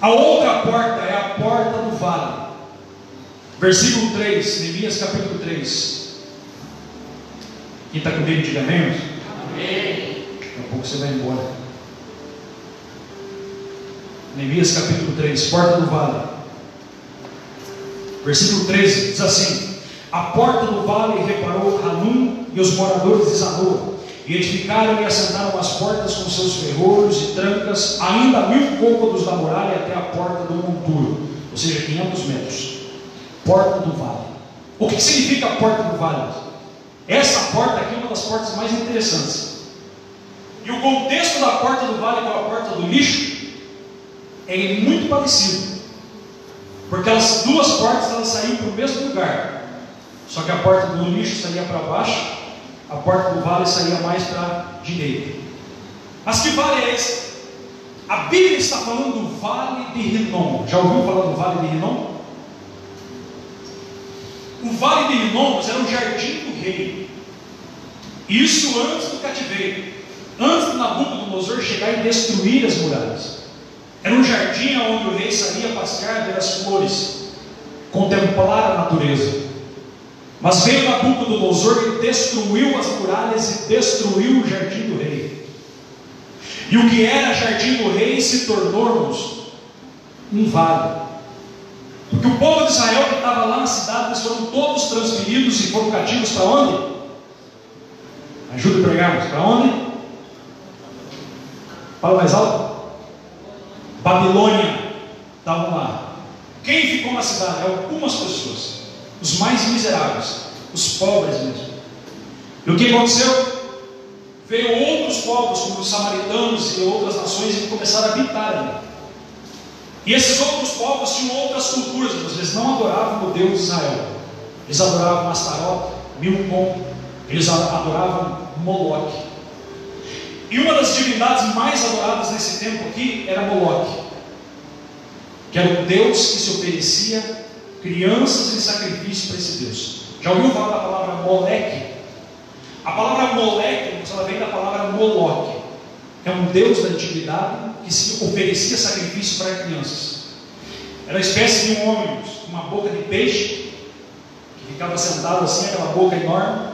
A outra porta é a porta do vale. Versículo 3, Neemias capítulo 3. Quem está comigo, diga amém. Amém. Daqui a pouco você vai embora. Neemias capítulo 3, porta do vale. Versículo 13 diz assim: a porta do vale reparou Hanum e os moradores de Zanoa, e edificaram e assentaram as portas com seus ferrolhos e trancas, ainda a 1000 côvados da muralha até a porta do monturo, ou seja, 500 metros. Porta do vale. O que significa a porta do vale? Essa porta aqui é uma das portas mais interessantes. E o contexto da porta do vale com a porta do lixo é muito parecido, porque as duas portas elas saíam para o mesmo lugar, só que a porta do lixo saía para baixo, a porta do vale saía mais para a direita. Mas que vale é esse? A Bíblia está falando do vale de Rinom. Já ouviu falar do vale de Rinom? O vale de Rinom era um jardim do rei. Isso antes do cativeiro, antes de Nabucodonosor chegar e destruir as muralhas. Era um jardim onde o rei saía passear, ver as flores, contemplar a natureza. Mas veio Nabucodonosor e destruiu as muralhas e destruiu o jardim do rei. E o que era jardim do rei se tornou-nos um vale. Porque o povo de Israel que estava lá na cidade, eles foram todos transferidos e foram cativos para onde? Ajuda a pregarmos. Para onde? Fala mais alto. Babilônia. Estavam lá. Quem ficou na cidade? Algumas pessoas. Os mais miseráveis. Os pobres mesmo. E o que aconteceu? Veio outros povos, como os samaritanos e outras nações, e começaram a habitar ali. E esses outros povos tinham outras culturas, mas eles não adoravam o Deus de Israel. Eles adoravam Astarote, Milcom, eles adoravam Moloque. E uma das divindades mais adoradas nesse tempo aqui era Moloque, que era um Deus que se oferecia crianças em sacrifício para esse Deus. Já ouviu falar da palavra Moleque? A palavra Moleque, ela vem da palavra Moloque. É um Deus da antiguidade que se oferecia sacrifício para crianças. Era uma espécie de um homem com uma boca de peixe, que ficava sentado assim, aquela boca enorme,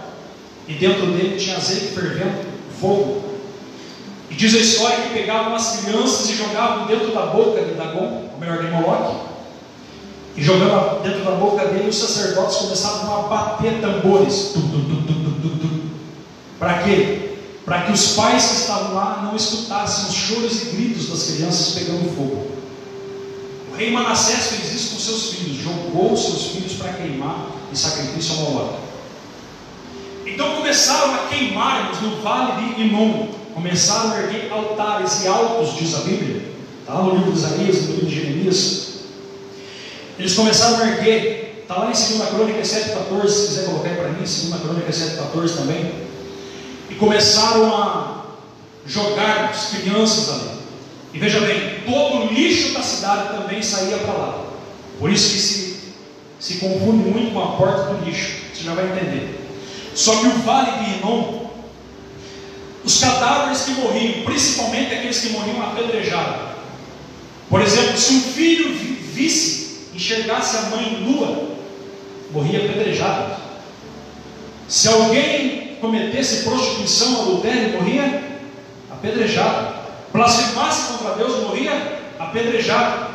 e dentro dele tinha azeite fervendo, fogo. E diz a história que pegavam as crianças e jogavam dentro da boca de Dagon, ou melhor, de Moloque, e jogando dentro da boca dele, os sacerdotes começavam a bater tambores. Para quê? Para que os pais que estavam lá não escutassem os choros e gritos das crianças pegando fogo. O rei Manassés fez isso com seus filhos, jogou seus filhos para queimar em sacrifício a Moloque. Então começaram a queimarmos no vale de Inom, começaram a erguer altares e altos, diz a Bíblia, está lá no livro de Isaías, no livro de Jeremias. Eles começaram a erguer, está lá em 2 Crônicas 7,14, se quiser colocar aí para mim, 2 Crônicas 7,14 também. E começaram a jogar as crianças ali. E veja bem, todo o lixo da cidade também saía para lá. Por isso que se confunde muito com a porta do lixo. Você já vai entender. Só que o vale de Inom, os cadáveres que morriam, principalmente aqueles que morriam apedrejados. Por exemplo, se um filho visse, enxergasse a mãe nua, morria apedrejado. Se alguém cometesse prostituição, adultério, morria apedrejado. Blasfemasse contra Deus, morria apedrejado.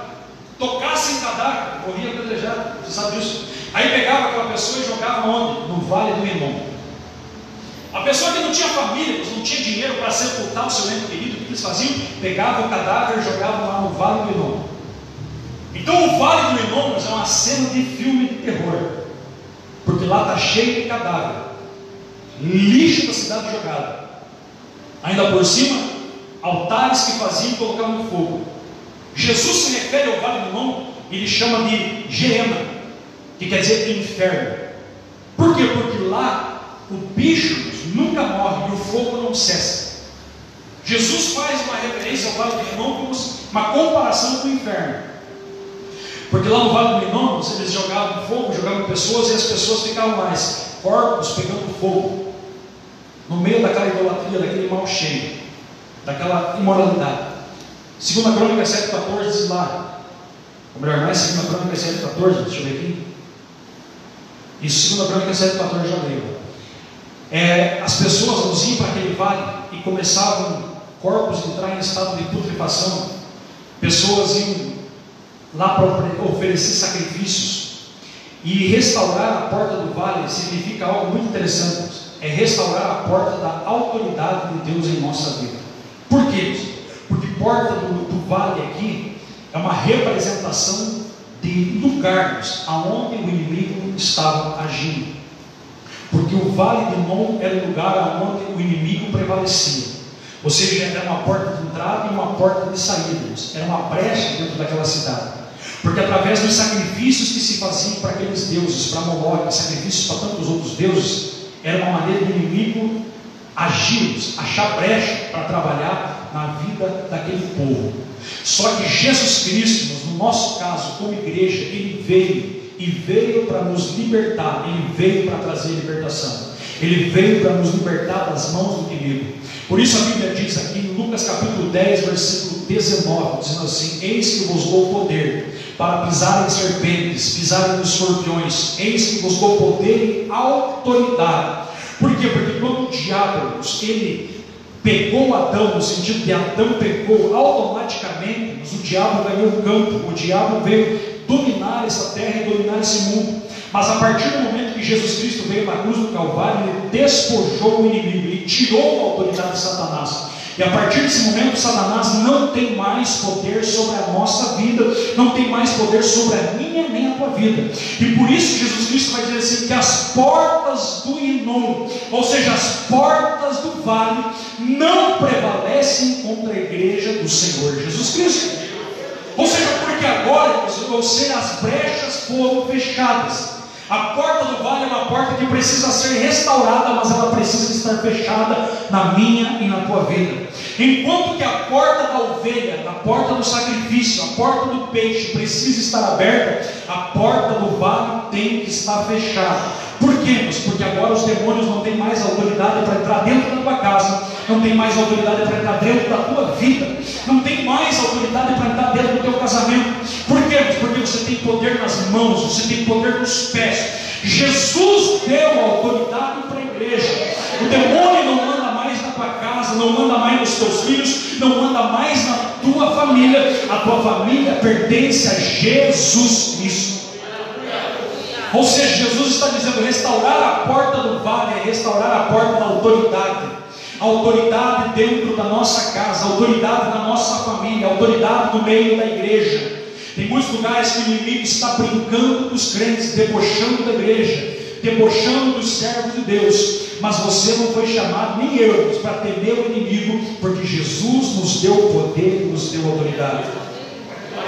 Tocasse em cadáver, morria apedrejado. Você sabe disso? Aí pegava aquela pessoa e jogava onde? No Vale do Rinom. A pessoa que não tinha família, não tinha dinheiro para sepultar o seu ente querido, o que eles faziam? Pegavam o cadáver e jogavam lá no Vale do Rinom. Então o Vale do Rinom é uma cena de filme de terror, porque lá está cheio de cadáver, lixo da cidade jogado, ainda por cima, altares que faziam e colocavam no fogo. Jesus se refere ao Vale do Rinom, ele chama de Geena, que quer dizer inferno. Por quê? Porque lá o bicho nunca morre e o fogo não cessa. Jesus faz uma referência ao Vale do Rinom como uma comparação com o inferno, porque lá no Vale do Rinom eles jogavam fogo, jogavam pessoas, e as pessoas ficavam lá, corpos pegando fogo, no meio daquela idolatria, daquele mal cheio, daquela imoralidade. 2 Crônicas 7,14 diz lá, ou melhor, não é 2 Crônicas 7,14, deixa eu ver aqui. Isso, 2 Crônicas 7,14 já leio. As pessoas iam para aquele vale e começavam corpos a entrar em estado de putrefação. Pessoas iam lá para oferecer sacrifícios. E restaurar a porta do vale significa algo muito interessante. É restaurar a porta da autoridade de Deus em nossa vida. Por quê? Porque porta do vale aqui é uma representação de lugares aonde o inimigo estava agindo. Porque o Vale de Rinom era o lugar onde o inimigo prevalecia. Ou seja, era uma porta de entrada e uma porta de saída. Era uma brecha dentro daquela cidade. Porque através dos sacrifícios que se faziam para aqueles deuses, para Moloque, sacrifícios para tantos outros deuses, era uma maneira do inimigo agir, achar brecha para trabalhar na vida daquele povo. Só que Jesus Cristo, no nosso caso, como igreja, Ele veio para nos libertar, Ele veio para trazer libertação, Ele veio para nos libertar das mãos do inimigo. Por isso a Bíblia diz aqui em Lucas capítulo 10, versículo 19, dizendo assim: eis que vos dou poder para pisar em serpentes, pisar em escorpiões, eis que vos dou poder e autoridade. Por quê? Porque quando o diabo, ele pegou Adão, no sentido de Adão pecou, automaticamente o diabo ganhou o campo, o diabo veio dominar essa terra e dominar esse mundo. Mas a partir do momento que Jesus Cristo veio na cruz do Calvário, Ele despojou o inimigo, Ele tirou a autoridade de Satanás. E a partir desse momento, Satanás não tem mais poder sobre a nossa vida, não tem mais poder sobre a minha nem a tua vida. E por isso Jesus Cristo vai dizer assim, que as portas do Rinom, ou seja, as portas do vale, não prevalecem contra a igreja do Senhor Jesus Cristo. Ou seja, porque agora, ou seja, as brechas foram fechadas. A porta do vale é uma porta que precisa ser restaurada, mas ela precisa estar fechada na minha e na tua vida. Enquanto que a porta da ovelha, a porta do sacrifício, a porta do peixe precisa estar aberta, a porta do vale tem que estar fechada. Por quê? Porque agora os demônios não têm mais autoridade para entrar dentro da tua casa, não tem mais autoridade para entrar dentro da tua vida, não tem mais autoridade para entrar dentro do teu casamento. Por quê? Porque você tem poder nas mãos, você tem poder nos pés. Jesus deu autoridade para a igreja. O demônio não manda mais na tua casa, não manda mais nos teus filhos, não manda mais na tua família. A tua família pertence a Jesus Cristo. Ou seja, Jesus está dizendo, restaurar a porta do vale é restaurar a porta da autoridade. A autoridade dentro da nossa casa, a autoridade da nossa família, a autoridade no meio da igreja. Tem muitos lugares que o inimigo está brincando com os crentes, debochando da igreja, debochando dos servos de Deus. Mas você não foi chamado, nem eu, para temer o inimigo, porque Jesus nos deu poder e nos deu autoridade.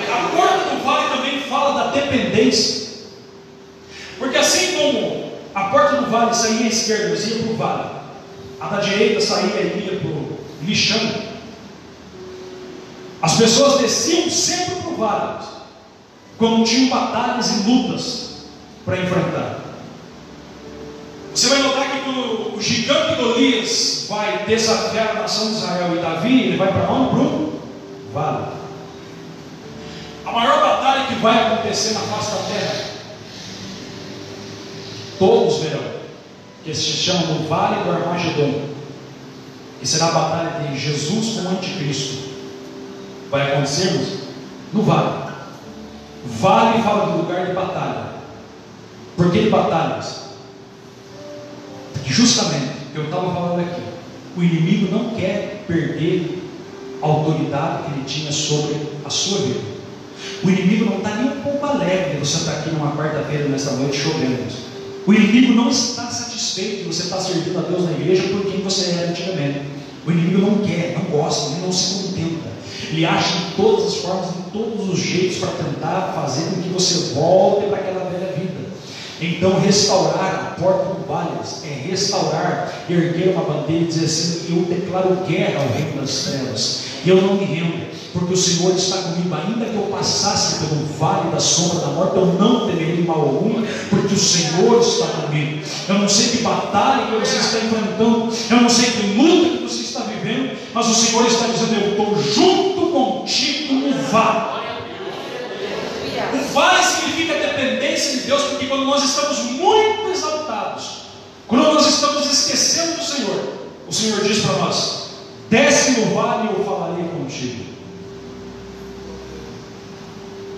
A porta do vale também fala da dependência. Porque assim como a porta do vale saía à esquerda, mas ia para o vale, a da direita saía e ia para o lixão, as pessoas desciam sempre para o vale, quando tinham batalhas e lutas para enfrentar. Você vai notar que quando o gigante Golias vai desafiar a nação de Israel e Davi, ele vai para onde? Para o vale. A maior batalha que vai acontecer na face da terra, todos verão, que se chama o Vale do Armagedon, que será a batalha de Jesus com o Anticristo. Vai acontecer no vale. Vale fala do lugar de batalha. Por que de batalhas? Porque justamente, eu estava falando aqui, o inimigo não quer perder a autoridade que ele tinha sobre a sua vida. O inimigo não está nem um pouco alegre de você estar aqui numa quarta-feira, nessa noite, chovendo. O inimigo não está satisfeito de você estar servindo a Deus na igreja por quem você era antigamente. O inimigo não quer, não gosta, ele não se contenta. Ele acha de todas as formas, de todos os jeitos para tentar fazer com que você volte para aquela velha vida. Então, restaurar a porta do vale é restaurar, erguer uma bandeira e dizer assim: eu declaro guerra ao reino das trevas, e eu não me rendo, porque o Senhor está comigo. Ainda que eu passasse pelo vale da sombra da morte, eu não temerei mal algum, porque o Senhor está comigo. Eu não sei que batalha que você está enfrentando, eu não sei que luta que você está vivendo, mas o Senhor está dizendo: eu estou junto contigo no vale. O vale significa dependência de Deus, porque quando nós estamos muito exaltados, quando nós estamos esquecendo do Senhor, o Senhor diz para nós: desce no vale e eu falarei contigo.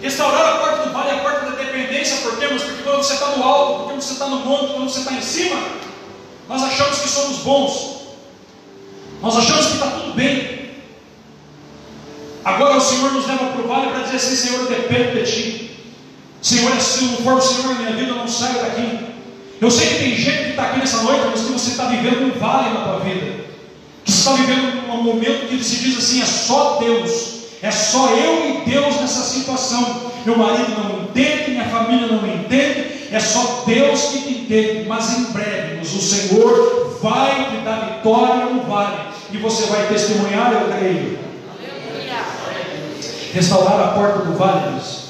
Restaurar a porta do vale é a porta da dependência. Por quê? Porque quando você está no alto, porque você está no monte, quando você está em cima, nós achamos que somos bons, nós achamos que está tudo bem. Agora o Senhor nos leva para o vale para dizer assim: Senhor, eu dependo de Ti. Senhor, se não for o Senhor na minha vida, eu não saio daqui. Eu sei que tem gente que está aqui nessa noite, mas que você está vivendo um vale na tua vida, que você está vivendo um momento que se diz assim: é só Deus, é só eu e Deus nessa situação. Meu marido não entende, minha família não entende, é só Deus que te entende. Mas em breve, o Senhor vai te dar vitória no vale, e você vai testemunhar, eu creio. Restaurar a porta do vale, Deus,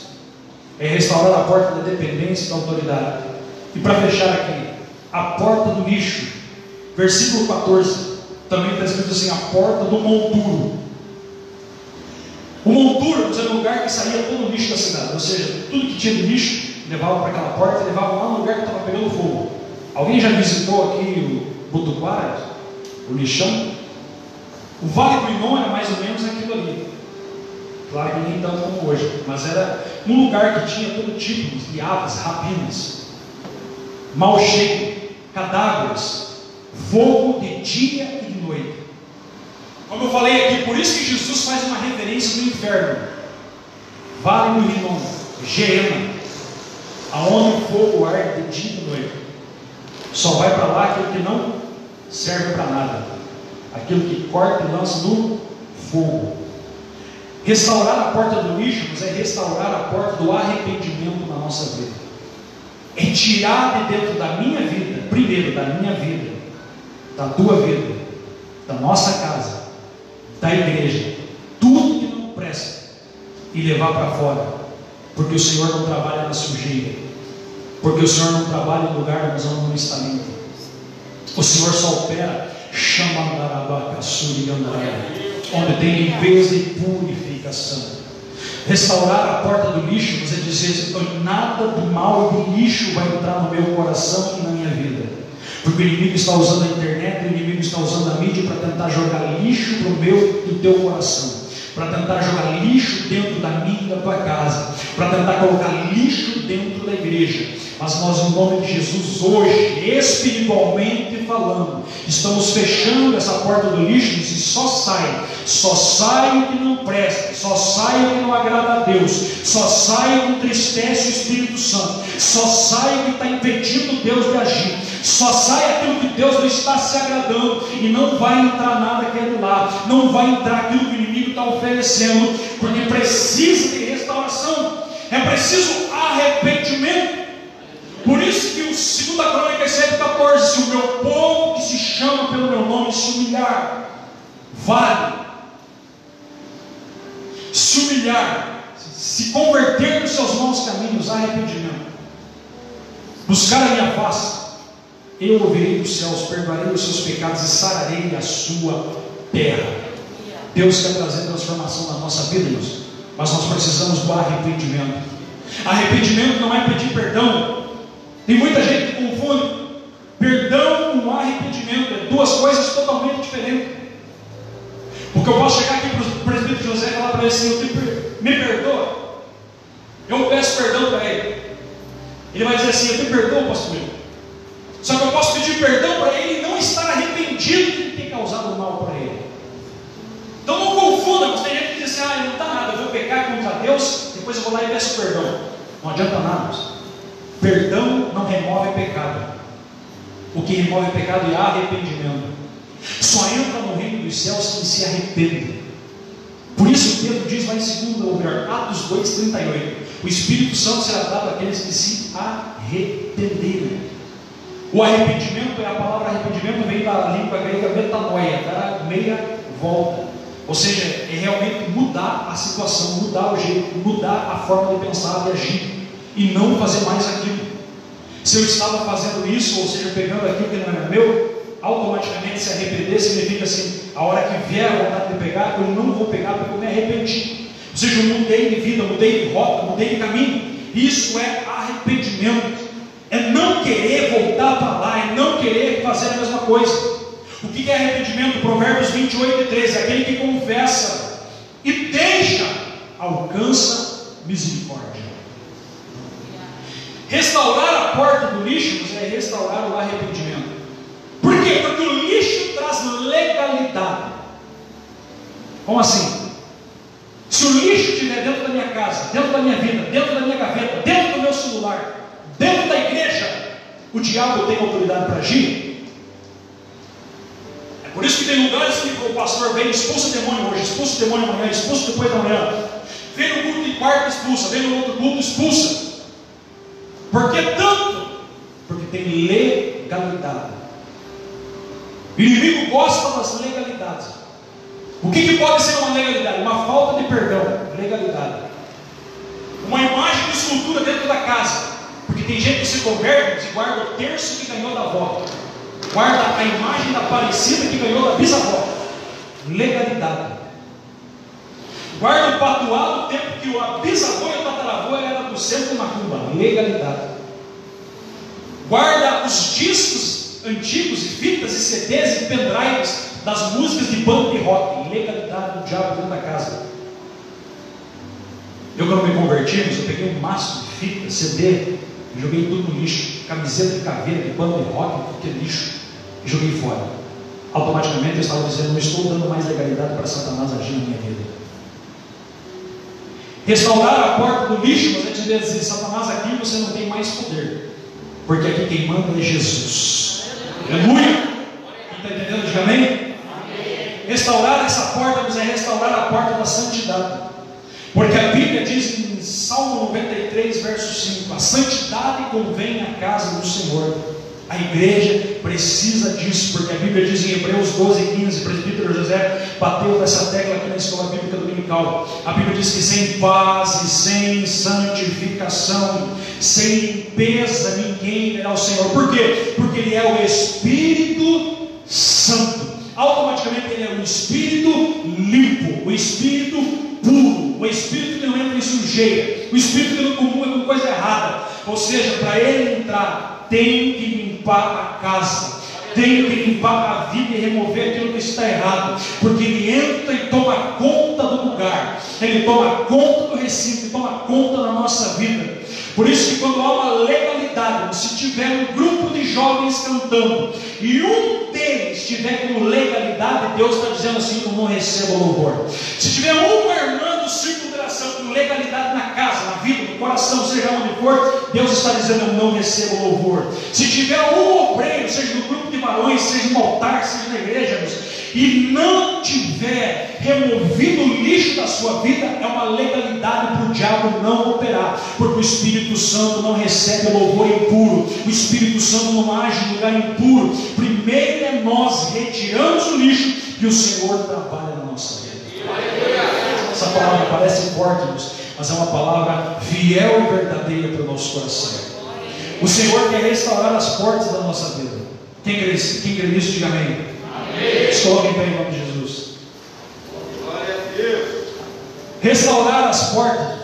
é restaurar a porta da dependência e da autoridade. E para fechar aqui, a porta do lixo, versículo 14, também está escrito assim: a porta do monturo. O monturo era um lugar que saía todo o lixo da cidade, ou seja, tudo que tinha de lixo levava para aquela porta, levava lá no lugar que estava pegando fogo. Alguém já visitou aqui o Butuquara, o lixão? O Vale do Inon era mais ou menos aquilo ali. Claro que nem tanto como hoje, mas era um lugar que tinha todo tipo de aves, rapinas, mau cheiro, cadáveres, fogo de dia e de noite. Como eu falei aqui, por isso que Jesus faz uma referência do inferno. Vale do Inon, Geena, aonde o fogo arde de dia e de noite. Só vai para lá aquilo que não serve para nada, aquilo que corta e lança no fogo. Restaurar a porta do lixo, mas é restaurar a porta do arrependimento na nossa vida. É tirar de dentro da minha vida, primeiro da minha vida, da tua vida, da nossa casa, da igreja, tudo que não presta, e levar para fora. Porque o Senhor não trabalha na sujeira, porque o Senhor não trabalha em lugar onde não está limpo. O Senhor só opera onde tem limpeza e purificação. Restaurar a porta do lixo, você dizer: nada de mal e de lixo vai entrar no meu coração e na minha vida. Porque o inimigo está usando a internet, o inimigo está usando a mídia para tentar jogar lixo para o meu e teu coração, para tentar jogar lixo dentro da minha e da tua casa, para tentar colocar lixo dentro da igreja. Mas nós, em nome de Jesus, hoje, espiritualmente falando, estamos fechando essa porta do lixo, e só sai o que não presta, só sai o que não agrada a Deus, só sai o que entristece o Espírito Santo, só sai o que está impedindo Deus de agir, só sai aquilo que Deus não está se agradando, e não vai entrar nada aquele lá, não vai entrar aquilo que o inimigo está oferecendo, porque precisa de restauração, é preciso arrependimento. Por isso que o 2 Crônicas 7,14: se o meu povo que se chama pelo meu nome se humilhar, vale, se humilhar, se converter nos seus maus caminhos, arrependimento, buscar a minha face, eu ouvirei dos céus, perdoarei os seus pecados e sararei a sua terra. Deus quer trazer transformação na nossa vida, irmãos. mas nós precisamos do arrependimento. Arrependimento não é pedir perdão. Tem muita gente que confunde perdão com arrependimento, é duas coisas totalmente diferentes. Porque eu posso chegar aqui para o presbítero José e falar para ele assim: me perdoa. Eu peço perdão para ele. Ele vai dizer assim: eu te perdoo, pastor. Só que eu posso pedir perdão para ele e não estar arrependido de ter causado mal para ele. Então não confunda, mas tem gente que diz assim: não está nada, eu vou pecar contra Deus, depois eu vou lá e peço perdão. Não adianta nada. Perdão não remove pecado. O que remove pecado é arrependimento. Só entra no reino dos céus quem se arrepende. Por isso Pedro diz lá em Atos 2,38: o Espírito Santo será dado àqueles que se arrependerem. O arrependimento, a palavra arrependimento vem da língua grega metanoia, dar meia volta. Ou seja, é realmente mudar a situação, mudar o jeito, mudar a forma de pensar, de agir, e não fazer mais aquilo. Se eu estava fazendo isso, ou seja, pegando aquilo que não era meu, automaticamente se arrepender significa assim: a hora que vier a vontade de pegar, eu não vou pegar porque eu me arrependi. Ou seja, eu mudei de vida, mudei de rota, mudei de caminho. Isso é arrependimento. É não querer voltar para lá, é não querer fazer a mesma coisa. O que é arrependimento? Provérbios 28:13: aquele que confessa e deixa, alcança misericórdia. Restaurar a porta do lixo é restaurar o arrependimento. Por quê? Porque o lixo traz legalidade. Como assim? Se o lixo estiver dentro da minha casa, dentro da minha vida, dentro da minha gaveta, dentro do meu celular, dentro da igreja, o diabo tem autoridade para agir. É por isso que tem lugares que o pastor vem, expulsa o demônio hoje, expulsa o demônio amanhã, expulsa depois da manhã, vem no culto de quarta, expulsa, vem no outro culto, expulsa. Por que tanto? Porque tem legalidade. O inimigo gosta das legalidades. O que pode ser uma legalidade? Uma falta de perdão, legalidade. Uma imagem de escultura dentro da casa, porque tem gente que se converte e guarda o terço que ganhou da avó, guarda a imagem da parecida que ganhou da bisavó, legalidade. Guarda o patuá do tempo que a bisavó e o tataravô era do centro de macumba, legalidade. Guarda os discos antigos, e fitas, e CDs, e pendrives das músicas de banda de rock, legalidade do diabo dentro da casa. Eu, quando me converti, eu peguei um maço de fita, CD, e joguei tudo no lixo. Camiseta de caveira, de banda de rock, tudo que é lixo, e joguei fora. Automaticamente eu estava dizendo: não estou dando mais legalidade para Satanás agir na minha vida. Restaurar a porta do lixo, você te dizer: Satanás, aqui você não tem mais poder, porque aqui quem manda é Jesus. Aleluia! Quem está entendendo? Diga amém? Amém. Restaurar essa porta é restaurar a porta da santidade, porque a Bíblia diz em Salmo 93, verso 5: a santidade convém à casa do Senhor. A igreja precisa disso, porque a Bíblia diz em Hebreus 12:15, o presbítero José bateu nessa tecla aqui na escola bíblica dominical. A Bíblia diz que sem paz e sem santificação, sem limpeza, ninguém verá o Senhor. Por quê? Porque Ele é o Espírito Santo. Automaticamente Ele é o Espírito limpo, o Espírito puro, o Espírito que não entra em sujeira, o Espírito que não comunga com coisa errada. Ou seja, para Ele entrar, tem que limpar a casa, tem que limpar a vida e remover aquilo que está errado, porque Ele entra e toma conta do lugar, Ele toma conta do recinto, Ele toma conta da nossa vida. Por isso que quando há uma legalidade, se tiver um grupo de jovens cantando e um deles tiver com legalidade, Deus está dizendo assim: eu não recebo louvor. Se tiver uma irmã do círculo de oração com legalidade na casa, na vida, no coração, seja onde for, Deus está dizendo: eu não recebo louvor. Se tiver um obreiro, seja no grupo de varões, seja no altar, seja na igreja, e não tiver removido o lixo da sua vida, é uma legalidade para o diabo não operar, porque o Espírito Santo não recebe louvor impuro, o Espírito Santo não age em lugar impuro. Primeiro é nós retiramos o lixo e o Senhor trabalha na nossa vida. Essa palavra parece forte, mas é uma palavra fiel e verdadeira para o nosso coração. O Senhor quer restaurar as portas da nossa vida. Quem crê nisso, diga amém. Se coloquem em pé em nome de Jesus. Glória a Deus. Restaurar as portas.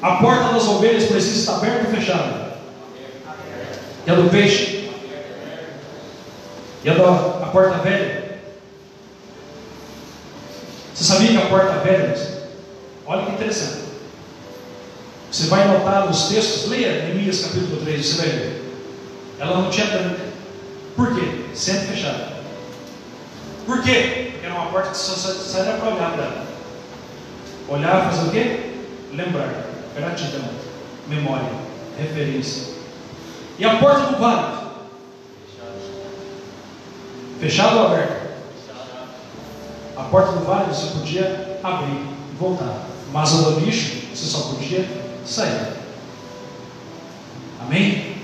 A porta das ovelhas precisa estar aberta ou fechada? E a do peixe? E a porta velha? Você sabia que a porta velha, olha que interessante, você vai notar nos textos, leia Neemias capítulo 3, você vai ver, ela não tinha tranca. Por quê? Sempre fechada. Por quê? Porque era uma porta que só era para olhar para ela. Olhar, fazer o quê? Lembrar, gratidão, memória, referência. E a porta do vale? Fechada ou aberta? A porta do vale você podia abrir e voltar, mas a do lixo você só podia sair. Amém?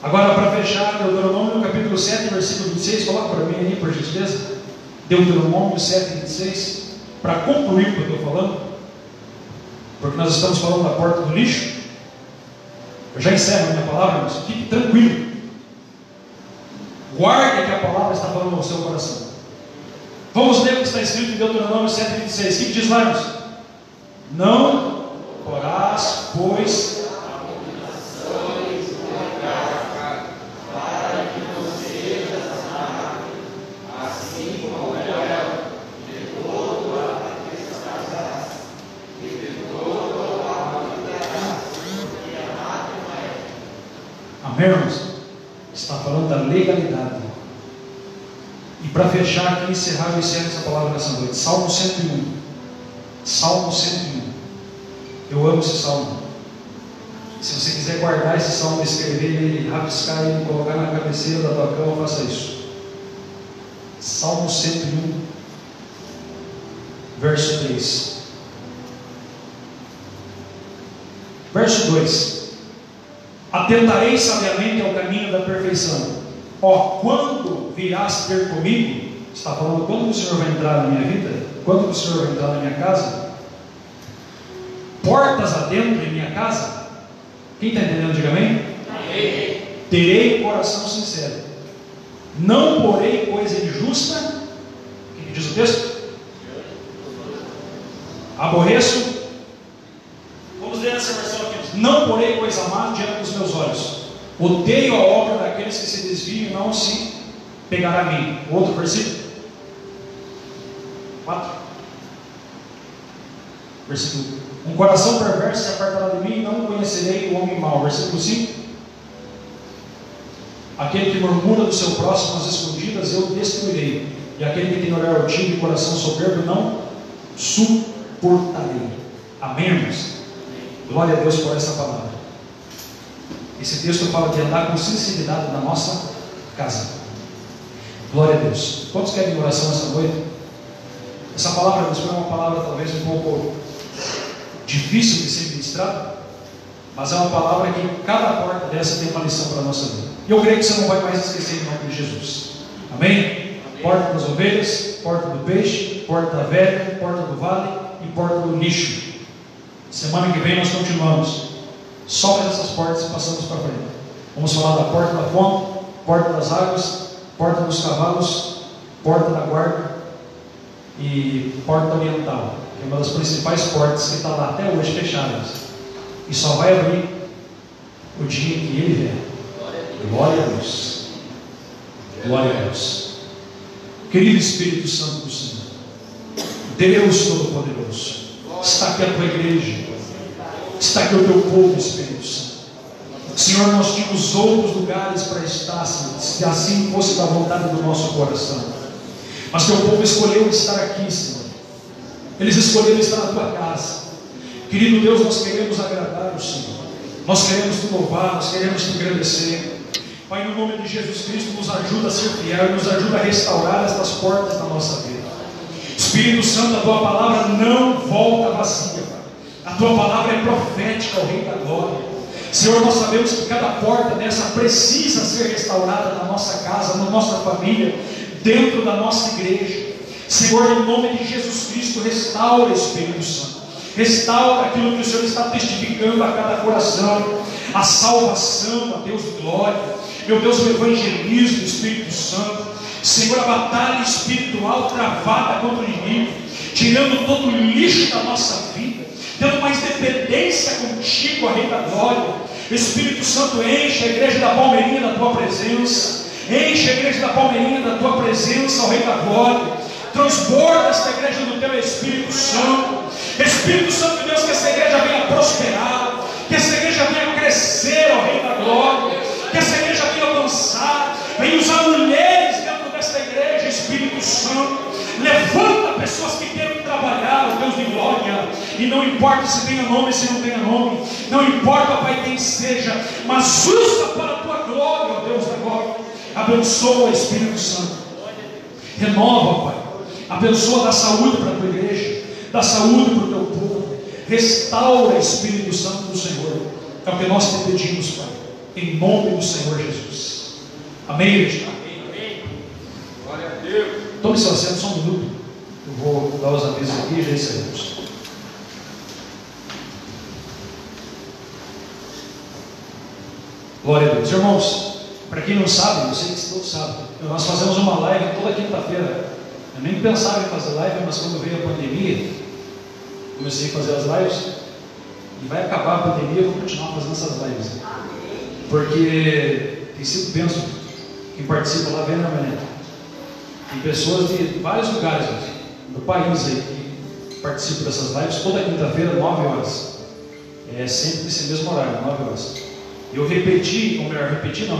Agora, para fechar, Deuteronômio capítulo 7, versículo 26, coloca para mim aí, por gentileza. Deuteronômio 7, 26, para concluir o que eu estou falando, porque nós estamos falando da porta do lixo. Eu já encerro a minha palavra, mas fique tranquilo. Guarde que a palavra está falando no seu coração. Vamos ler o que está escrito em Deuteronômio 7, 26. O que diz lá, irmãos? Não porás, pois, abominações na casa, para que não sejas amado, assim como ela, de todo a descasarás, e de todo a matarás, e amado é. Amém, irmãos? Está falando da legalidade. E para fechar aqui, encerrar, eu encerro essa palavra nessa noite. Salmo 101. Salmo 101. Eu amo esse salmo. Se você quiser guardar esse salmo, escrever ele, rabiscar ele, colocar na cabeceira da tua cama, faça isso. Salmo 101, verso 3. Verso 2. Atentarei sabiamente ao caminho da perfeição. Ó, quando virás ter comigo, está falando quando o Senhor vai entrar na minha vida, quando o Senhor vai entrar na minha casa, portas adentro em minha casa, quem está entendendo, diga amém? Amém. Terei coração sincero, não porei coisa injusta, o que diz o texto? Aborreço, vamos ler essa versão aqui, não porei coisa má diante dos meus olhos. Odeio a obra daqueles que se desviam e não se pegará a mim. Outro versículo 4. Versículo: um coração perverso se apartará de mim, não conhecerei o homem mau. Versículo 5. Aquele que murmura do seu próximo às escondidas eu destruirei, e aquele que tem olhar altivo e coração soberbo não suportarei. Amém, irmãos? Glória a Deus por essa palavra. Esse texto fala de andar com sinceridade na nossa casa. Glória a Deus. Quantos querem oração essa noite? Essa palavra foi uma palavra talvez um pouco difícil de ser ministrada, mas é uma palavra que cada porta dessa tem uma lição para a nossa vida. E eu creio que você não vai mais esquecer em nome de Jesus. Amém? Amém. Porta das ovelhas, porta do peixe, porta da velha, porta do vale e porta do lixo. Semana que vem nós continuamos. Sobe essas portas e passamos para frente. Vamos falar da porta da fonte, porta das águas, porta dos cavalos, porta da guarda e porta oriental, que é uma das principais portas que está lá até hoje fechadas e só vai abrir o dia que Ele vier. Glória a Deus. Glória a Deus. Querido Espírito Santo do Senhor, Deus Todo-Poderoso, está aqui a tua igreja, está aqui o teu povo, Espírito Santo. Senhor, nós tínhamos outros lugares para estar, Senhor, se assim fosse da vontade do nosso coração, mas teu povo escolheu estar aqui, Senhor. Eles escolheram estar na tua casa. Querido Deus, nós queremos agradar o Senhor, nós queremos te louvar, nós queremos te agradecer. Pai, no nome de Jesus Cristo, nos ajuda a ser fiel, nos ajuda a restaurar estas portas da nossa vida. Espírito Santo, a tua palavra não volta vazia, Pai. A tua palavra é profética ao Rei da Glória. Senhor, nós sabemos que cada porta dessa precisa ser restaurada na nossa casa, na nossa família, dentro da nossa igreja. Senhor, em nome de Jesus Cristo, restaura, Espírito Santo. Restaura aquilo que o Senhor está testificando a cada coração. A salvação, a Deus de glória. Meu Deus, o evangelismo, Espírito Santo. Senhor, a batalha espiritual travada contra o inimigo. tirando todo o lixo da nossa vida, dando mais dependência contigo, ó Rei da Glória. Espírito Santo, enche a igreja da Palmeirinha da tua presença, enche a igreja da Palmeirinha da tua presença, ó Rei da Glória. Transborda esta igreja do teu Espírito Santo. Espírito Santo de Deus, que essa igreja venha prosperar, que essa igreja venha crescer, ó Rei da Glória, que essa igreja venha avançar, venha usar mulheres dentro desta igreja, Espírito Santo. Levanta pessoas que queiram trabalhar, ó Deus de glória, e não importa se tenha nome, se não tenha nome, não importa, Pai, quem seja, mas usa para a tua glória, ó Deus da glória. Abençoa, Espírito Santo, renova, Pai, abençoa, dá saúde para a tua igreja, dá saúde para o teu povo, restaura, Espírito Santo do Senhor. É o que nós te pedimos, Pai, em nome do Senhor Jesus. Amém, igreja? Amém. Glória a Deus. Tome seu assento só um minuto. Eu vou dar os avisos aqui e já encerramos. Glória a Deus. Irmãos, para quem não sabe, eu sei que todos sabem, nós fazemos uma live toda quinta-feira. Eu nem pensava em fazer live, mas quando veio a pandemia, comecei a fazer as lives. E vai acabar a pandemia, eu vou continuar fazendo essas lives. Porque tem sido bênção. Quem participa lá vem na manhã. Tem pessoas de vários lugares do país aí que participam dessas lives toda quinta-feira, 9 horas. É sempre nesse mesmo horário, 9 horas. Eu repeti, ou melhor, repetimos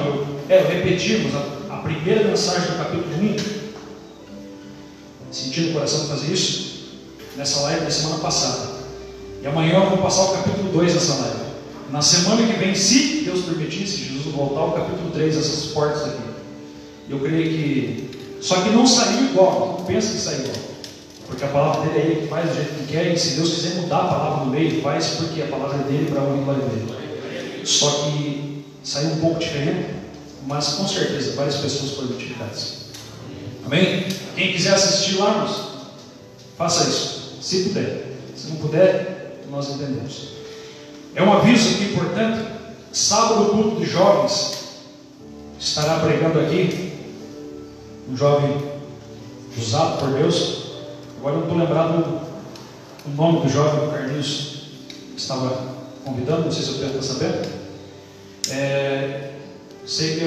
a primeira mensagem do capítulo 1. Senti no coração fazer isso nessa live da semana passada. E amanhã eu vou passar o capítulo 2 dessa live. Na semana que vem, se Deus permitir, se Jesus voltar, o capítulo 3 dessas portas aqui. Eu creio que só que não saiu igual, não pensa que saiu igual, porque a palavra dele é ele que faz do jeito que quer, e se Deus quiser mudar a palavra no meio, ele faz, porque a palavra é dele para a honra e glória dele. Só que saiu um pouco diferente, mas com certeza várias pessoas foram edificadas. Amém? Quem quiser assistir lá, irmãos, faça isso, se puder. Se não puder, nós entendemos. É um aviso aqui importante. Sábado, o culto de jovens estará pregando aqui um jovem usado por Deus. Agora eu não estou lembrado o nome do jovem que o Carlinhos estava convidando, não sei se o Pedro está sabendo. Sei que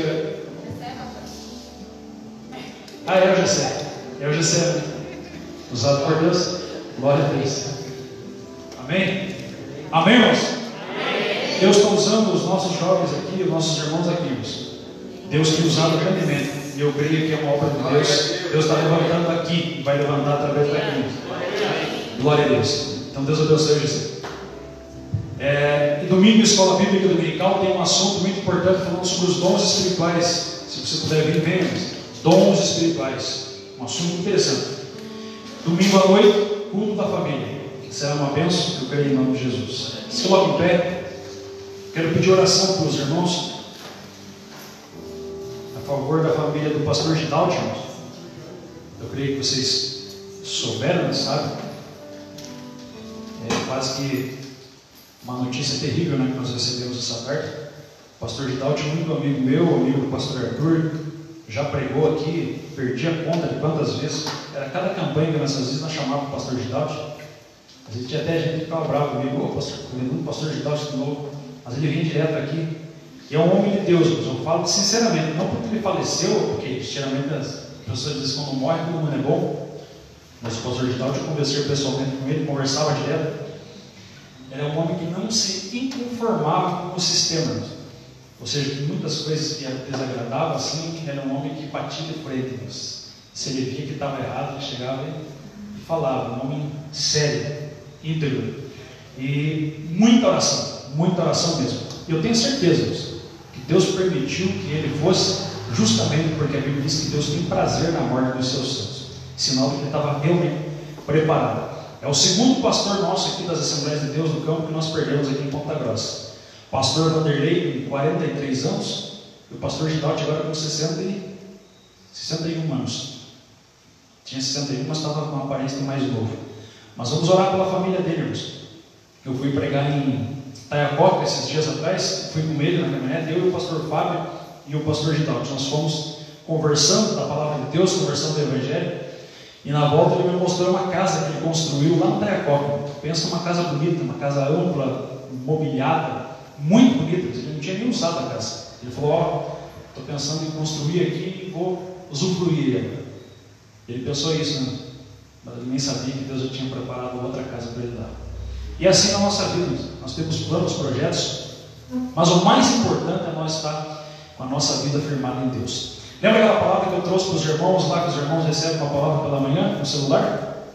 é o Jessé. É o Jessé, usado por Deus. Glória a Deus. Amém? Amém, irmãos? Amém. Deus está usando os nossos jovens aqui, os nossos irmãos aqui, irmãos. Deus tem usado grandemente. E eu creio que é uma obra de Deus. Deus está levantando aqui e vai levantar através daqui. Glória a Deus. Então Deus abençoe você. E domingo, Escola Bíblica Dominical, tem um assunto muito importante falando sobre os dons espirituais. Se você puder vir, venha. Dons espirituais. Um assunto interessante. Domingo à noite, culto da família. Será uma bênção, eu creio em nome de Jesus. Se coloque em pé. Quero pedir oração para os irmãos a favor da família do pastor Gidaldi, irmãos. Eu creio que vocês souberam, sabem? É quase que uma notícia terrível, né, que nós recebemos essa tarde. O pastor Gidaldi, muito amigo meu, amigo do pastor Arthur, já pregou aqui, perdi a conta de quantas vezes. Era cada campanha que nessas vezes nós chamávamos o pastor Gidaldi. Às vezes tinha até gente que ficava bravo comigo, o pastor Gidaldi de novo. Mas ele vinha direto aqui. E é um homem de Deus, eu falo sinceramente, não porque ele faleceu, porque geralmente as pessoas dizem que quando morre todo mundo é bom. Mas o pastor Gidaldi, eu conversei pessoalmente com ele, conversava direto. Ele é um homem que não se inconformava com o sistema. Ou seja, que muitas coisas que desagradavam assim, era um homem que batia de frente. Se ele via que estava errado, ele chegava e falava. Um homem sério, íntegro. E muita oração mesmo. Eu tenho certeza que Deus permitiu que ele fosse justamente porque a Bíblia diz que Deus tem prazer na morte dos seus santos. Sinal de que ele estava realmente preparado. É o segundo pastor nosso aqui das Assembleias de Deus do Campo que nós perdemos aqui em Ponta Grossa. Pastor Vanderlei, com 43 anos, e o pastor Gidaldi agora com 61 anos. Tinha 61, mas estava com uma aparência mais novo. Mas vamos orar pela família dele, irmãos. Eu fui pregar em Taiacoca esses dias atrás, fui com ele na caminhonete, eu e o pastor Fábio e o pastor Gidaldi. Nós fomos conversando da palavra de Deus, conversando do Evangelho, E na volta ele me mostrou uma casa que ele construiu lá no Taiacoca. Pensa uma casa bonita, uma casa ampla, mobiliada, muito bonita. Ele não tinha nem usado a casa. Ele falou: ó, estou pensando em construir aqui e vou usufruir. Ele pensou isso, né? Mas ele nem sabia que Deus já tinha preparado outra casa para ele dar. E assim na nossa vida, nós temos planos, projetos, mas o mais importante é nós estar com a nossa vida firmada em Deus. Lembra aquela palavra que eu trouxe para os irmãos lá, que os irmãos recebem uma palavra pela manhã no celular?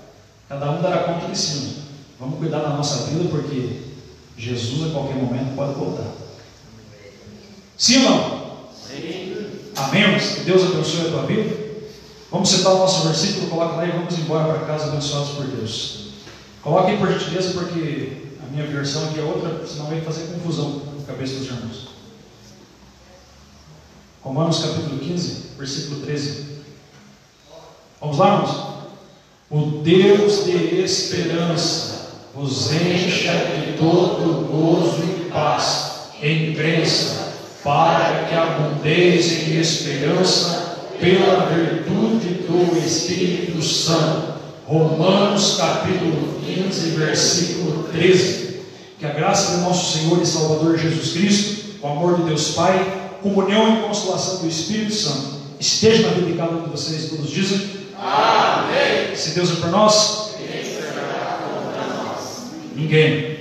Cada um dará conta de si. Vamos cuidar da nossa vida, porque Jesus a qualquer momento pode voltar. Sim ou não? Sim. Amém? Que Deus abençoe a tua vida. Vamos citar o nosso versículo, coloca lá e vamos embora para casa abençoados por Deus. Coloque aí por gentileza, porque a minha versão aqui é outra, senão vai fazer confusão na cabeça dos irmãos. Romanos capítulo 15, versículo 13. Vamos lá, irmãos? O Deus de esperança vos encha de todo gozo e paz em crença, para que abundeis em esperança pela virtude do Espírito Santo. Romanos capítulo 15, versículo 13. Que a graça do nosso Senhor e Salvador Jesus Cristo, o amor de Deus Pai, comunhão e consolação do Espírito Santo esteja na vida de cada um de vocês. Todos dizem amém. Se Deus é por nós, ninguém